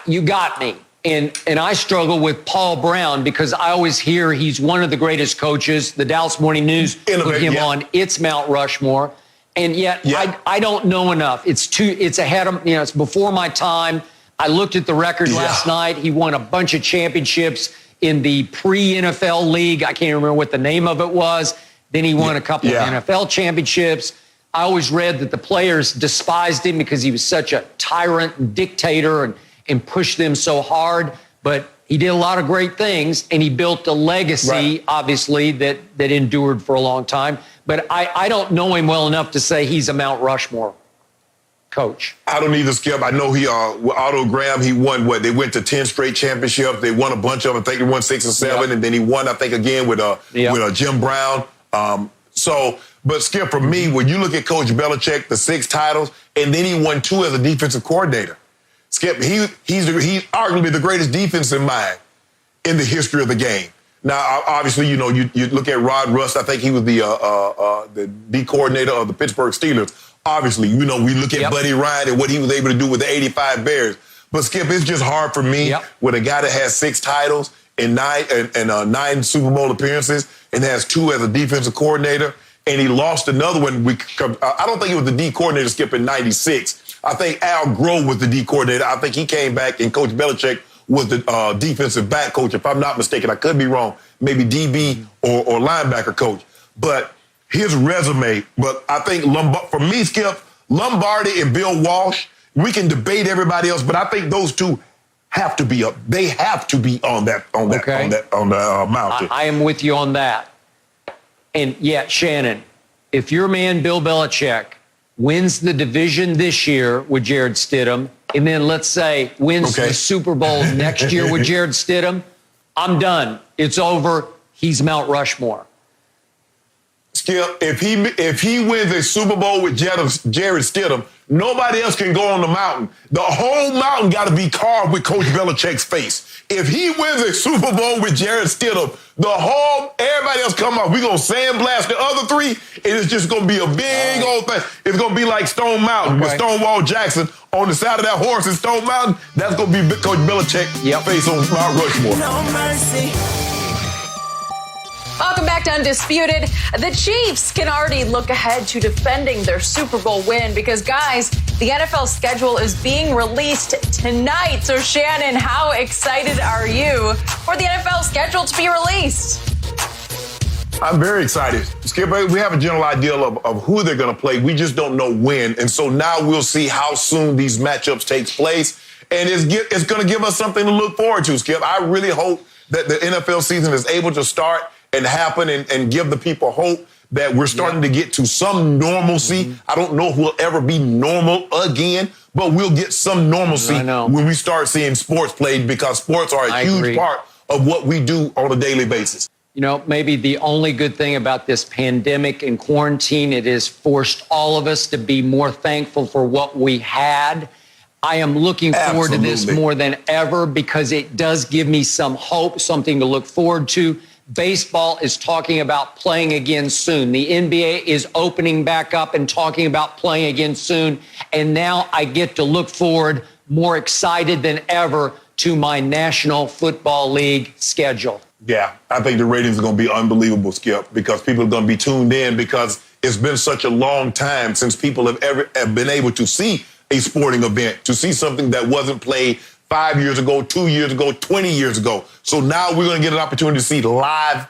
you got me. And I struggle with Paul Brown because I always hear he's one of the greatest coaches. The Dallas Morning News put him on its Mount Rushmore. And yet I don't know enough. It's ahead of, it's before my time. I looked at the record last night. He won a bunch of championships in the pre-NFL league. I can't remember what the name of it was. Then he won a couple of NFL championships. I always read that the players despised him because he was such a tyrant and dictator and pushed them so hard. But he did a lot of great things, and he built a legacy, obviously, that endured for a long time. But I don't know him well enough to say he's a Mount Rushmore coach. I don't either, Skip. I know with Otto Graham, he won they went to 10 straight championships. They won a bunch of them. I think they won 6 or 7, and then he won, I think, again with Jim Brown. But Skip, for me, when you look at Coach Belichick, the 6 titles, and then he won 2 as a defensive coordinator. Skip, he's arguably the greatest defensive mind in the history of the game. Now, obviously, you look at Rod Rust. I think he was the D coordinator of the Pittsburgh Steelers. Obviously, we look at Buddy Ryan and what he was able to do with the 85 Bears. But Skip, it's just hard for me with a guy that has 6 titles and 9 Super Bowl appearances and has 2 as a defensive coordinator. And he lost another one. I don't think it was the D coordinator, Skip, in 96. I think Al Groh was the D coordinator. I think he came back and Coach Belichick was the defensive back coach. If I'm not mistaken, I could be wrong. Maybe DB or linebacker coach. But his resume, but I think for me, Skip, Lombardi and Bill Walsh, we can debate everybody else, but I think those two have to be up. They have to be on the mountain. I am with you on that. And yet, Shannon, if your man Bill Belichick wins the division this year with Jared Stidham, and then let's say wins the Super Bowl next year with Jared Stidham, I'm done. It's over. He's Mount Rushmore. Skip, if he wins a Super Bowl with Jared Stidham, nobody else can go on the mountain. The whole mountain got to be carved with Coach Belichick's face. If he wins a Super Bowl with Jared Stidham, everybody else come up. We're going to sandblast the other 3, and it's just going to be a big old thing. It's going to be like Stone Mountain with Stonewall Jackson on the side of that horse in Stone Mountain. That's going to be Coach Belichick's face on Mount Rushmore. No mercy. Welcome back to Undisputed. The Chiefs can already look ahead to defending their Super Bowl win because, guys, the NFL schedule is being released tonight. So, Shannon, how excited are you for the NFL schedule to be released? I'm very excited. Skip, we have a general idea of who they're going to play. We just don't know when. And so now we'll see how soon these matchups take place. And it's going to give us something to look forward to, Skip. I really hope that the NFL season is able to start and happen and give the people hope that we're starting to get to some normalcy. Mm-hmm. I don't know if we'll ever be normal again, but we'll get some normalcy when we start seeing sports played because sports are a huge part of what we do on a daily basis. Maybe the only good thing about this pandemic and quarantine, it has forced all of us to be more thankful for what we had. I am looking forward to this more than ever because it does give me some hope, something to look forward to. Baseball is talking about playing again soon. The NBA is opening back up and talking about playing again soon. And now I get to look forward more excited than ever to my National Football League schedule. Yeah, I think the ratings are going to be unbelievable, Skip, because people are going to be tuned in because it's been such a long time since people have been able to see a sporting event, to see something that wasn't played 5 years ago, 2 years ago, 20 years ago. So now we're going to get an opportunity to see live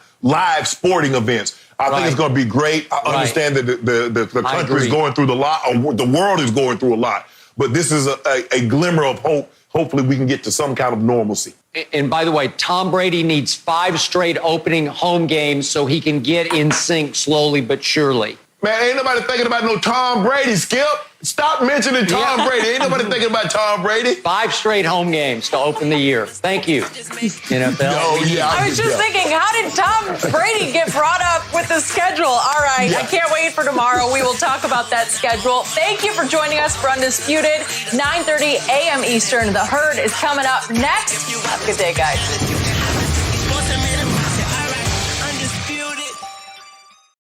sporting events. I think it's going to be great. I understand that the country is going through the world is going through a lot. But this is a glimmer of hope. Hopefully we can get to some kind of normalcy. And by the way, Tom Brady needs 5 straight opening home games so he can get in sync slowly but surely. Man, ain't nobody thinking about no Tom Brady, Skip. Stop mentioning Tom Brady. Ain't nobody thinking about Tom Brady. 5 straight home games to open the year. Thank you, NFL. I was just thinking, how did Tom Brady get brought up with the schedule? All right, I can't wait for tomorrow. We will talk about that schedule. Thank you for joining us for Undisputed. 9:30 a.m. Eastern. The Herd is coming up next. Have a good day, guys.